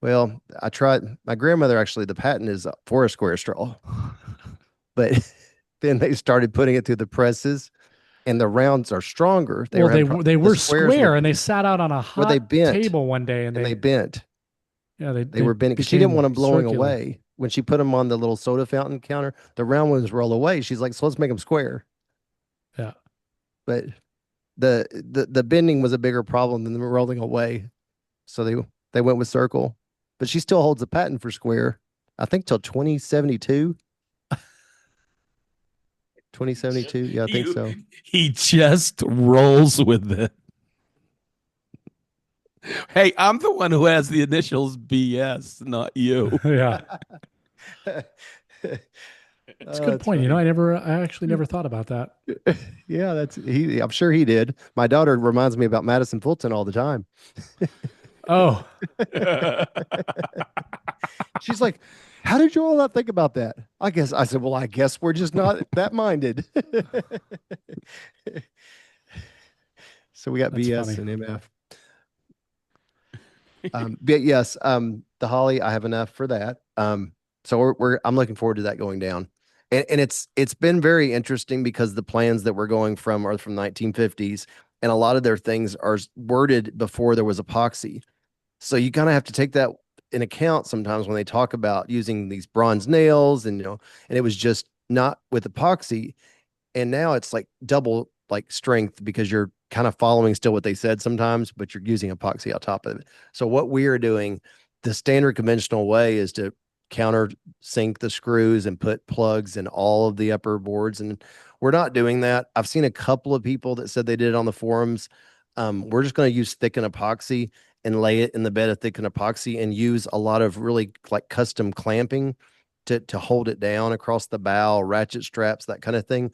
Speaker 3: Well, I tried. My grandmother actually, the patent is for a square straw, but then they started putting it through the presses, and the rounds are stronger. They
Speaker 1: Well,
Speaker 3: were
Speaker 1: they
Speaker 3: having
Speaker 1: were they
Speaker 3: the
Speaker 1: were
Speaker 3: squares were
Speaker 1: square and they sat out on a
Speaker 3: where they
Speaker 1: hot
Speaker 3: bent
Speaker 1: table one day and
Speaker 3: and they
Speaker 1: they
Speaker 3: bent.
Speaker 1: yeah, they
Speaker 3: They
Speaker 1: they
Speaker 3: were bent because she didn't want
Speaker 1: became
Speaker 3: them blowing
Speaker 1: circular.
Speaker 3: away. When she put them on the little soda fountain counter, the round ones roll away. She's like, "So let's make them square."
Speaker 1: Yeah.
Speaker 3: But the bending was a bigger problem than them rolling away. So they went with circle. But she still holds the patent for square, I think till 2072. 2072. Yeah, I think
Speaker 2: You,
Speaker 3: so.
Speaker 2: he just rolls with it. Hey, I'm the one who has the initials BS, not you.
Speaker 1: Yeah. It's a good
Speaker 3: That's
Speaker 1: point.
Speaker 3: funny.
Speaker 1: I actually never thought about that.
Speaker 3: Yeah, that's he. I'm sure he did. My daughter reminds me about Madison Fulton all the time.
Speaker 1: Oh,
Speaker 3: She's like, "How did you all not think about that?" I guess I said, "Well, I guess we're just not that minded." So we got
Speaker 1: that's
Speaker 3: BS
Speaker 1: funny.
Speaker 3: and MF. But yes, the Holly, I have enough for that. So I'm looking forward to that going down. And it's been very interesting because the plans that we're going from are from 1950s, and a lot of their things are worded before there was epoxy. So you kind of have to take that in account sometimes when they talk about using these bronze nails and and it was just not with epoxy, and now it's like double like strength because you're kind of following still what they said sometimes, but you're using epoxy on top of it. So what we are doing, the standard conventional way is to countersink the screws and put plugs in all of the upper boards, and we're not doing that. I've seen a couple of people that said they did it on the forums. We're just going to use thickened epoxy and lay it in the bed of thickened epoxy and use a lot of really like custom clamping to hold it down across the bow, ratchet straps, that kind of thing.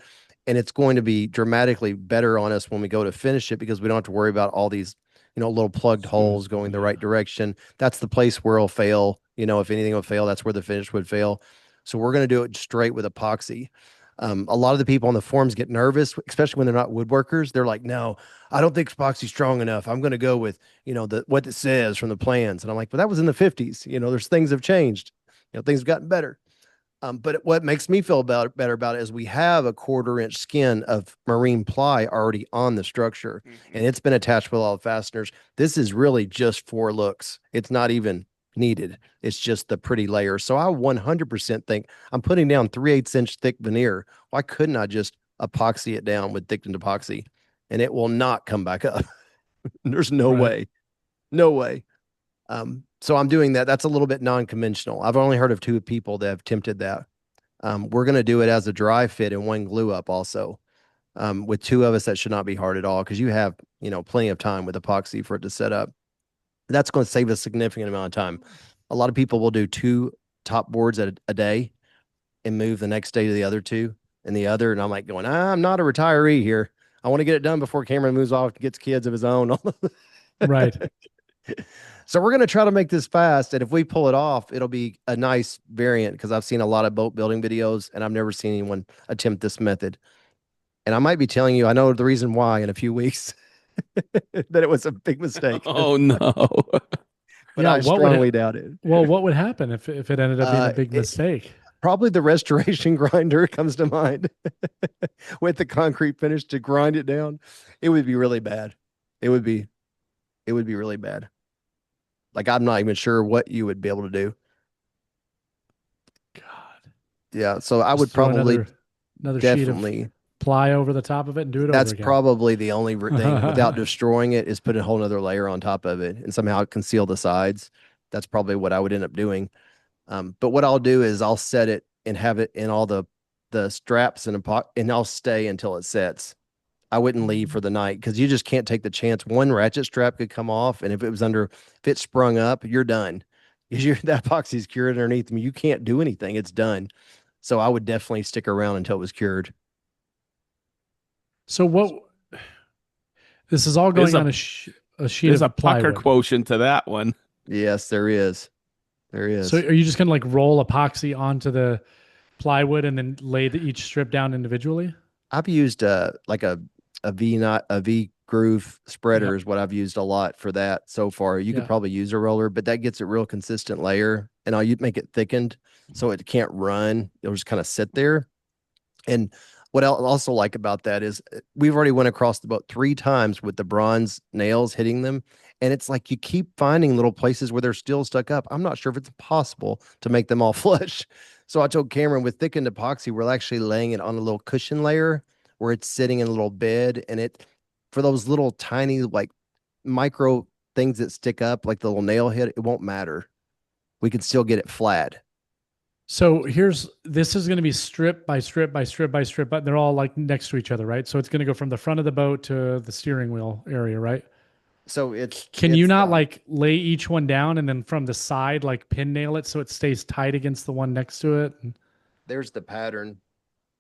Speaker 3: And it's going to be dramatically better on us when we go to finish it because we don't have to worry about all these, little plugged holes going the
Speaker 2: Yeah.
Speaker 3: right direction. That's the place where it'll fail. If anything will fail, that's where the finish would fail. So we're going to do it straight with epoxy. A lot of the people on the forums get nervous, especially when they're not woodworkers. They're like, "No, I don't think epoxy's strong enough. I'm going to go with, the what it says from the plans." And I'm like, "But that was in the 50s. There's things have changed. Things have gotten better." But what makes me feel better about it is we have a 1/4 inch skin of marine ply already on the structure, and
Speaker 2: Mhm.
Speaker 3: it's been attached with all the fasteners. This is really just for looks. It's not even needed. It's just the pretty layer. So I 100% think I'm putting down 3/8 inch thick veneer. Why couldn't I just epoxy it down with thickened epoxy, and it will not come back up? There's no
Speaker 1: Right.
Speaker 3: way. No way. So I'm doing that. That's a little bit non-conventional. I've only heard of two people that have attempted that. We're going to do it as a dry fit and one glue up also. With two of us, that should not be hard at all because you have, plenty of time with epoxy for it to set up. That's going to save a significant amount of time. A lot of people will do two top boards a day and move the next day to the other two and the other. And I'm like going, I'm not a retiree here. I want to get it done before Cameron moves off and gets kids of his own.
Speaker 1: Right.
Speaker 3: So we're going to try to make this fast. And if we pull it off, it'll be a nice variant because I've seen a lot of boat building videos and I've never seen anyone attempt this method. And I might be telling you, I know the reason why in a few weeks that it was a big mistake,
Speaker 2: Oh no.
Speaker 3: but
Speaker 1: Yeah.
Speaker 3: I strongly doubt it.
Speaker 1: What would happen if it ended up being a big
Speaker 3: It
Speaker 1: mistake?
Speaker 3: probably the restoration grinder comes to mind with the concrete finish to grind it down. It would be really bad. It would be, it would be really bad. Like I'm not even sure what you would be able to do.
Speaker 1: God.
Speaker 3: Yeah. So I
Speaker 1: Just
Speaker 3: would
Speaker 1: throw
Speaker 3: probably
Speaker 1: another sheet of
Speaker 3: definitely
Speaker 1: ply over the top of it and do it over
Speaker 3: that's
Speaker 1: again.
Speaker 3: probably the only thing without destroying it is put a whole nother layer on top of it and somehow conceal the sides. That's probably what I would end up doing. But what I'll do is I'll set it and have it in all the straps and and I'll stay until it sets. I wouldn't leave for the night because you just can't take the chance. One ratchet strap could come off, and if it sprung up, you're done. Because that epoxy's cured underneath me. You can't do anything. It's done. So I would definitely stick around until it was cured.
Speaker 1: So what? This is all
Speaker 2: There's
Speaker 1: going
Speaker 2: a
Speaker 1: on a sheet
Speaker 2: there's a
Speaker 1: of
Speaker 2: pucker
Speaker 1: plywood.
Speaker 2: quotient to that one.
Speaker 3: Yes, there is. There
Speaker 1: So
Speaker 3: is.
Speaker 1: are you just gonna like roll epoxy onto the plywood and then lay each strip down individually?
Speaker 3: I've used like a V not a V groove
Speaker 1: Yep.
Speaker 3: spreader is what I've used a lot for that so far. You could
Speaker 1: Yeah.
Speaker 3: probably use a roller, but that gets a real consistent layer, and I'll make it thickened so it can't run. It'll just kind of sit there. And what I also like about that is we've already went across the boat 3 times with the bronze nails hitting them. And it's like you keep finding little places where they're still stuck up. I'm not sure if it's possible to make them all flush. So I told Cameron with thickened epoxy, we're actually laying it on a little cushion layer where it's sitting in a little bed. And it, for those little tiny, like micro things that stick up, like the little nail hit, it won't matter. We can still get it flat.
Speaker 1: So this is going to be strip by strip by strip by strip, but they're all like next to each other, right? So it's going to go from the front of the boat to the steering wheel area, right?
Speaker 3: So
Speaker 1: Can you not like lay each one down and then from the side like pin nail it so it stays tight against the one next to it?
Speaker 3: there's the pattern.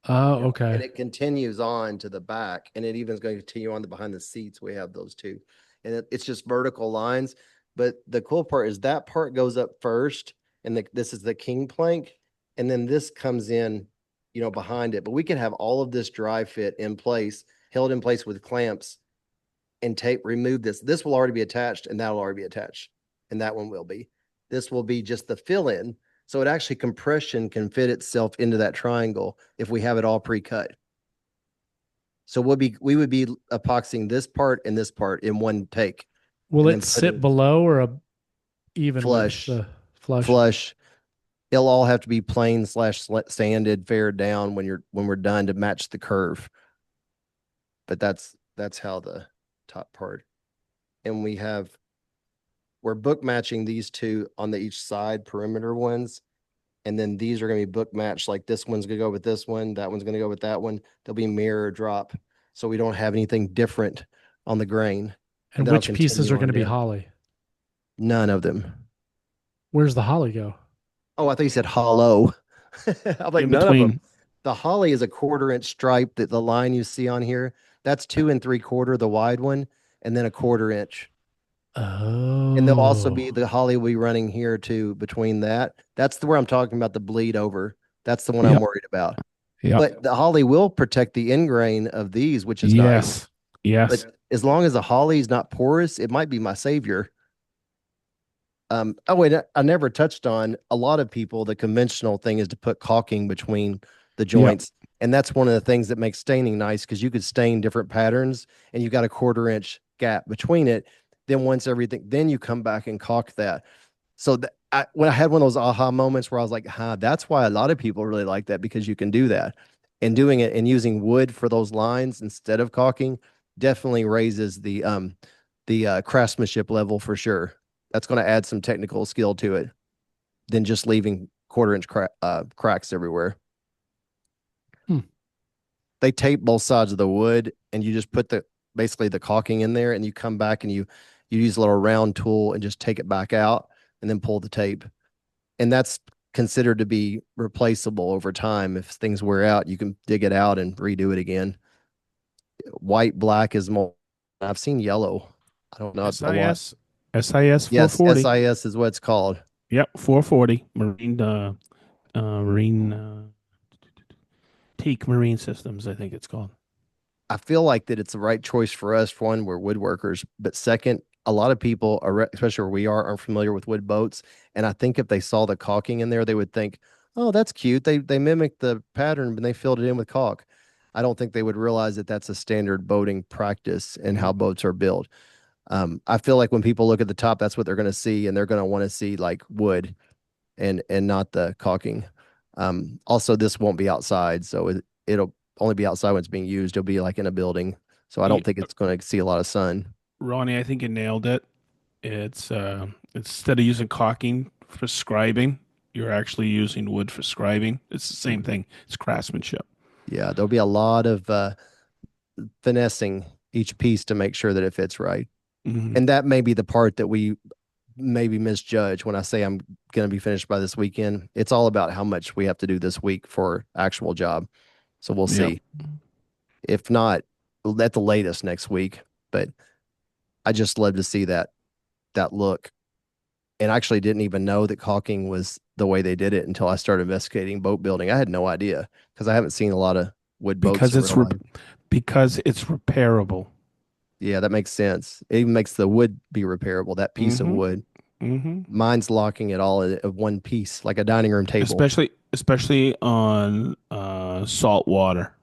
Speaker 1: Oh,
Speaker 3: And
Speaker 1: okay.
Speaker 3: it continues on to the back, and it even is going to continue on the behind the seats. We have those two, and it's just vertical lines. But the cool part is that part goes up first, and this is the king plank, and then this comes in, behind it. But we can have all of this dry fit in place, held in place with clamps and tape. Remove this. This will already be attached, and that will already be attached, and that one will be. This will be just the fill in. So it actually compression can fit itself into that triangle if we have it all pre-cut. So we would be epoxying this part and this part in one take,
Speaker 1: Will
Speaker 3: and
Speaker 1: it
Speaker 3: then
Speaker 1: sit
Speaker 3: putting
Speaker 1: below or even with
Speaker 3: flush,
Speaker 1: the flush?
Speaker 3: flush. It'll all have to be plain slash sanded, fair down when we're done to match the curve. But that's how the top part. And we're book matching these two on the each side perimeter ones. And then these are going to be book matched. Like this one's going to go with this one. That one's going to go with that one. They'll be mirror drop. So we don't have anything different on the grain. And
Speaker 1: And
Speaker 3: then I'll
Speaker 1: which pieces
Speaker 3: continue
Speaker 1: are going
Speaker 3: on
Speaker 1: to be
Speaker 3: down.
Speaker 1: holly?
Speaker 3: None of them.
Speaker 1: Where's the holly go?
Speaker 3: Oh, I thought you said hollow. I'm like,
Speaker 2: In
Speaker 3: none of them.
Speaker 2: between.
Speaker 3: The holly is a 1/4 inch stripe that the line you see on here. That's 2 3/4, the wide one, and then a 1/4 inch. And there'll also be
Speaker 1: Oh,
Speaker 3: the holly we running here too between that. That's the where I'm talking about the bleed over. That's the one I'm
Speaker 2: Yep.
Speaker 3: worried about.
Speaker 2: Yep.
Speaker 3: But the holly will protect the end grain of these, which is nice.
Speaker 2: Yes. Yes.
Speaker 3: But as long as the holly is not porous, it might be my savior. Oh wait, I never touched on a lot of people. The conventional thing is to put caulking between the
Speaker 2: Yep.
Speaker 3: joints, and that's one of the things that makes staining nice because you could stain different patterns, and you got a 1/4 inch gap between it. Then once everything, then you come back and caulk that. So when I had one of those aha moments where I was like, "Huh, that's why a lot of people really like that because you can do that." And doing it and using wood for those lines instead of caulking definitely raises the craftsmanship level for sure. That's going to add some technical skill to it than just leaving 1/4 inch cracks everywhere.
Speaker 1: hmm.
Speaker 3: They tape both sides of the wood, and you just put the basically the caulking in there, and you come back and you use a little round tool and just take it back out, and then pull the tape. And that's considered to be replaceable over time. If things wear out, you can dig it out and redo it again. White, black is more. I've seen yellow. I don't know a lot.
Speaker 2: SIS. SIS
Speaker 3: Yes,
Speaker 2: 440.
Speaker 3: SIS is what it's called.
Speaker 2: Yep. 440. Marine Teak Marine Systems, I think it's called.
Speaker 3: I feel like that it's the right choice for us. For one, we're woodworkers, but second, a lot of people, are, especially where we are, aren't familiar with wood boats. And I think if they saw the caulking in there, they would think, "Oh, that's cute. They mimicked the pattern, but they filled it in with caulk." I don't think they would realize that that's a standard boating practice and how
Speaker 2: Yep.
Speaker 3: boats are built. I feel like when people look at the top, that's what they're going to see, and they're going to want to see like wood and not the caulking. Also, this won't be outside, so it'll only be outside when it's being used. It'll be like in a building, so I
Speaker 2: Yeah,
Speaker 3: don't think it's going to see a lot of sun.
Speaker 2: Ronnie, I think you nailed it. It's instead of using caulking for scribing, you're actually using wood for scribing. It's the same
Speaker 3: Mhm.
Speaker 2: thing. It's craftsmanship.
Speaker 3: Yeah, there'll be a lot of finessing each piece to make sure that it fits right,
Speaker 2: Hmm.
Speaker 3: and that may be the part that we maybe misjudge when I say I'm going to be finished by this weekend. It's all about how much we have to do this week for actual job. So we'll
Speaker 2: Yep.
Speaker 3: see. If not, at the latest next week. But I just love to see that look. and I actually didn't even know that caulking was the way they did it until I started investigating boat building. I had no idea because I haven't seen a lot of wood boats
Speaker 2: because
Speaker 3: in real life.
Speaker 2: because it's repairable.
Speaker 3: Yeah, that makes sense. It even makes the wood be repairable, that piece of
Speaker 2: Mm-hmm.
Speaker 3: wood.
Speaker 2: Mm-hmm.
Speaker 3: Mine's locking it all of one piece, like a dining room table.
Speaker 2: Especially on salt water.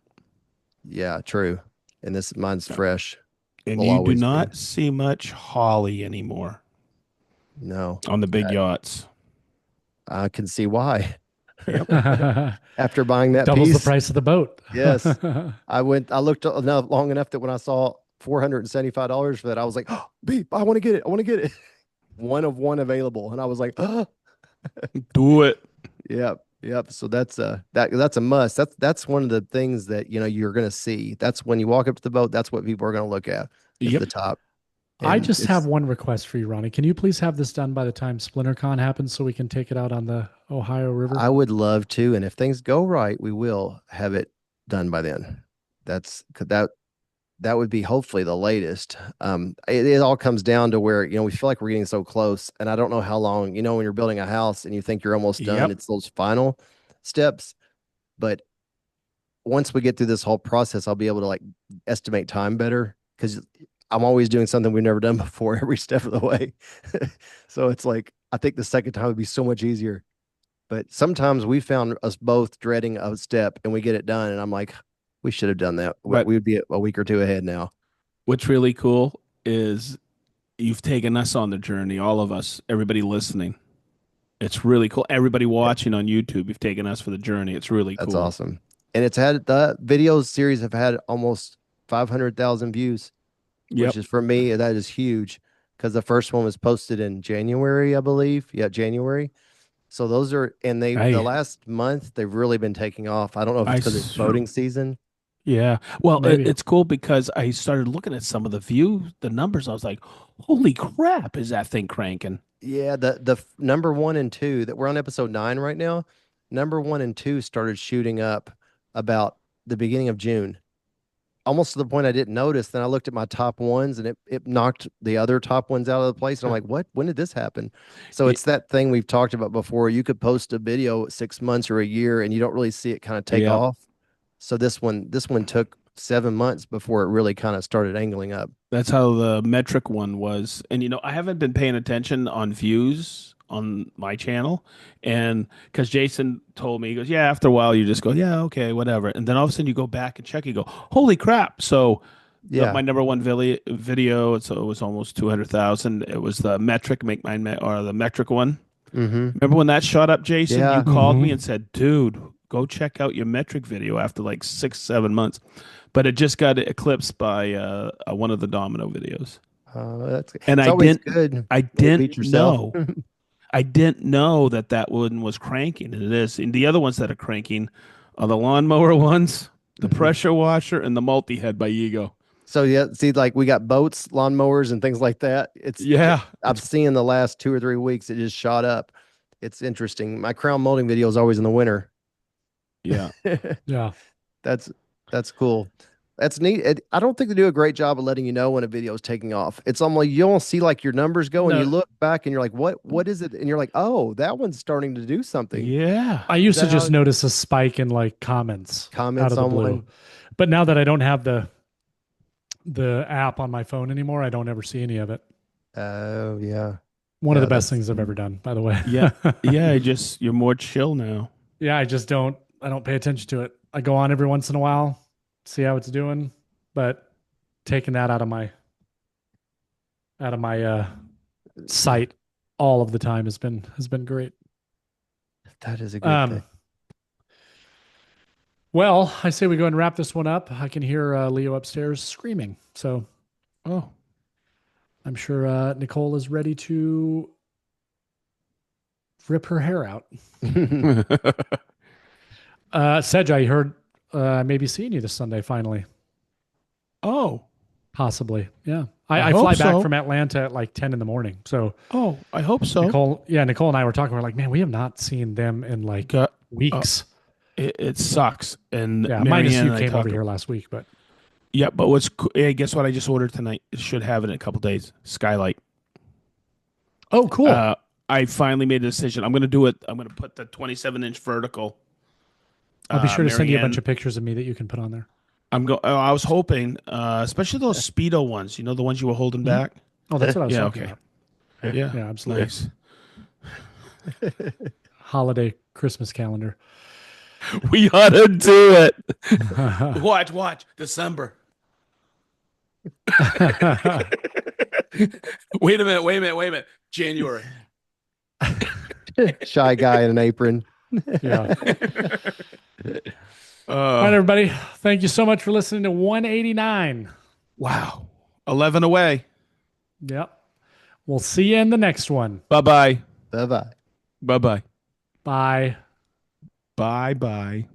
Speaker 3: Yeah, true. And this mine's fresh.
Speaker 2: And
Speaker 3: Will
Speaker 2: you do
Speaker 3: always be.
Speaker 2: not see much holly anymore
Speaker 3: No,
Speaker 2: on the big
Speaker 3: that
Speaker 2: yachts.
Speaker 3: I can see why.
Speaker 2: Yep.
Speaker 3: After buying that
Speaker 1: Doubles the
Speaker 3: piece,
Speaker 1: price of the boat.
Speaker 3: yes, I looked enough long enough that when I saw $475 for that, I was like, oh, beep, I want to get it. I want to get it. One of one available. And I was like, oh,
Speaker 2: Do it.
Speaker 3: yep, yep. So that's a must. That's one of the things that you're gonna see. That's when you walk up to the boat, that's what people are gonna look at is
Speaker 2: Yep.
Speaker 3: the top.
Speaker 1: I
Speaker 3: And
Speaker 1: just have
Speaker 3: it's
Speaker 1: one request for you, Ronnie. Can you please have this done by the time SplinterCon happens so we can take it out on the Ohio River?
Speaker 3: I would love to, and if things go right, we will have it done by then. That would be hopefully the latest. It all comes down to where, we feel like we're getting so close. And I don't know how long, when you're building a house and you think you're almost done,
Speaker 2: Yep.
Speaker 3: it's those final steps. But once we get through this whole process, I'll be able to like estimate time better because I'm always doing something we've never done before every step of the way. So it's like, I think the second time would be so much easier. But sometimes we found us both dreading a step and we get it done. And I'm like, we should have done that. We
Speaker 2: But
Speaker 3: would be a week or two ahead now.
Speaker 2: what's really cool is you've taken us on the journey, all of us, everybody listening. It's really cool. Everybody watching on YouTube, you've taken us for the journey. It's really
Speaker 3: That's
Speaker 2: cool.
Speaker 3: awesome. And it's had the videos series have had almost 500,000 views, which
Speaker 2: Yep.
Speaker 3: is for me, that is huge because the first one was posted in January, I believe. Yeah, January. So those are, and the
Speaker 2: I,
Speaker 3: last month, they've really been taking off. I don't know if
Speaker 2: I,
Speaker 3: it's because it's
Speaker 2: s-
Speaker 3: boating season.
Speaker 2: yeah. Well,
Speaker 1: Maybe.
Speaker 2: it's cool because I started looking at some of the views, the numbers. I was like, holy crap, is that thing cranking?
Speaker 3: Yeah, number one and two that we're on episode 9 right now. Number one and two started shooting up about the beginning of June, almost to the point I didn't notice. Then I looked at my top ones and it knocked the other top ones out of the place. And I'm like, what? When did this happen? So
Speaker 2: Y-
Speaker 3: it's that thing we've talked about before. You could post a video 6 months or a year and you don't really see it kind of take
Speaker 2: Yep.
Speaker 3: off. So this one took 7 months before it really kind of started angling up.
Speaker 2: That's how the metric one was. And I haven't been paying attention on views on my channel. And because Jason told me, he goes, yeah, after a while you just go, yeah, okay, whatever. And then all of a sudden you go back and check, you go, holy crap. So
Speaker 3: Yeah.
Speaker 2: my number one it was almost 200,000. It was the metric, or the metric one.
Speaker 3: Mm-hmm.
Speaker 2: Remember when that shot up, Jason? You
Speaker 3: Yeah.
Speaker 2: called me
Speaker 1: Hmm.
Speaker 2: and said, dude, go check out your metric video after like 6, 7 months. But it just got eclipsed by one of the domino videos.
Speaker 3: That's
Speaker 2: And
Speaker 3: it's always good
Speaker 2: I
Speaker 3: when you
Speaker 2: didn't
Speaker 3: beat yourself.
Speaker 2: know, I didn't know that one was cranking. And it is. And the other ones that are cranking are the lawnmower ones, the
Speaker 3: Mhm.
Speaker 2: pressure washer, and the multi-head by Ego.
Speaker 3: So yeah, see, like we got boats, lawnmowers, and things like that.
Speaker 2: Yeah,
Speaker 3: I've
Speaker 2: it's
Speaker 3: seen the last 2 or 3 weeks it just shot up. It's interesting. My crown molding video is always in the winter.
Speaker 2: yeah.
Speaker 1: Yeah.
Speaker 3: That's that's cool. That's neat. I don't think they do a great job of letting you know when a video is taking off. It's almost like you don't see like your numbers go, and you
Speaker 1: No,
Speaker 3: look back and you're like, what is it? And you're like, oh, that one's starting to do something.
Speaker 2: Yeah.
Speaker 1: I
Speaker 3: Is
Speaker 1: used to
Speaker 3: that how
Speaker 1: just notice a spike in like comments out
Speaker 3: comments
Speaker 1: of the
Speaker 3: on
Speaker 1: blue.
Speaker 3: one?
Speaker 1: But now that I don't have the app on my phone anymore, I don't ever see any of it.
Speaker 3: Oh yeah.
Speaker 1: One of the
Speaker 3: Yeah,
Speaker 1: best
Speaker 3: that's
Speaker 1: things I've ever done, by the way.
Speaker 2: Yeah. Yeah. You're more chill now.
Speaker 1: Yeah, I don't pay attention to it. I go on every once in a while, see how it's doing, but taking that out of my sight all of the time has been great.
Speaker 3: that is a good thing.
Speaker 1: Um, well, I say we go and wrap this one up. I can hear Leo upstairs screaming, so
Speaker 2: Oh,
Speaker 1: I'm sure Nicole is ready to rip her hair out. Sedge, I heard maybe seeing you this Sunday finally.
Speaker 2: oh,
Speaker 1: Possibly. Yeah.
Speaker 2: I
Speaker 1: I
Speaker 2: hope
Speaker 1: fly back
Speaker 2: so.
Speaker 1: from Atlanta at like 10 in the morning. So
Speaker 2: Oh, I hope so.
Speaker 1: Nicole and I were talking. We're like, man, we have not seen them in like
Speaker 2: Got, uh,
Speaker 1: weeks.
Speaker 2: it sucks. And
Speaker 1: Yeah. Minus
Speaker 2: Marianne
Speaker 1: you
Speaker 2: and I
Speaker 1: came over
Speaker 2: talked.
Speaker 1: here last week, but
Speaker 2: Yeah, but hey, guess what? I just ordered tonight. It should have it in a couple days. Skylight.
Speaker 1: oh, cool.
Speaker 2: Uh, I finally made a decision. I'm going to do it. I'm going to put the 27-inch vertical.
Speaker 1: I'll be sure to send you a bunch
Speaker 2: Marianne,
Speaker 1: of pictures of me that you can put on there.
Speaker 2: I was hoping, especially those Speedo ones. You know, the ones you were holding
Speaker 1: Mhm.
Speaker 2: back.
Speaker 1: Oh, that's what I was
Speaker 2: Yeah.
Speaker 1: talking
Speaker 2: Okay.
Speaker 1: about.
Speaker 2: Yeah.
Speaker 1: Yeah, absolutely.
Speaker 2: Nice.
Speaker 1: Holiday Christmas calendar.
Speaker 2: We ought to do it. Watch. December. Wait a minute. January.
Speaker 3: Shy guy in an apron.
Speaker 1: Yeah. All right,
Speaker 2: Uh,
Speaker 1: everybody. Thank you so much for listening to 189.
Speaker 2: wow. 11 away.
Speaker 1: Yep. We'll see you in the next one.
Speaker 2: Bye bye.
Speaker 3: Bye bye.
Speaker 2: Bye bye.
Speaker 1: Bye.
Speaker 2: Bye bye.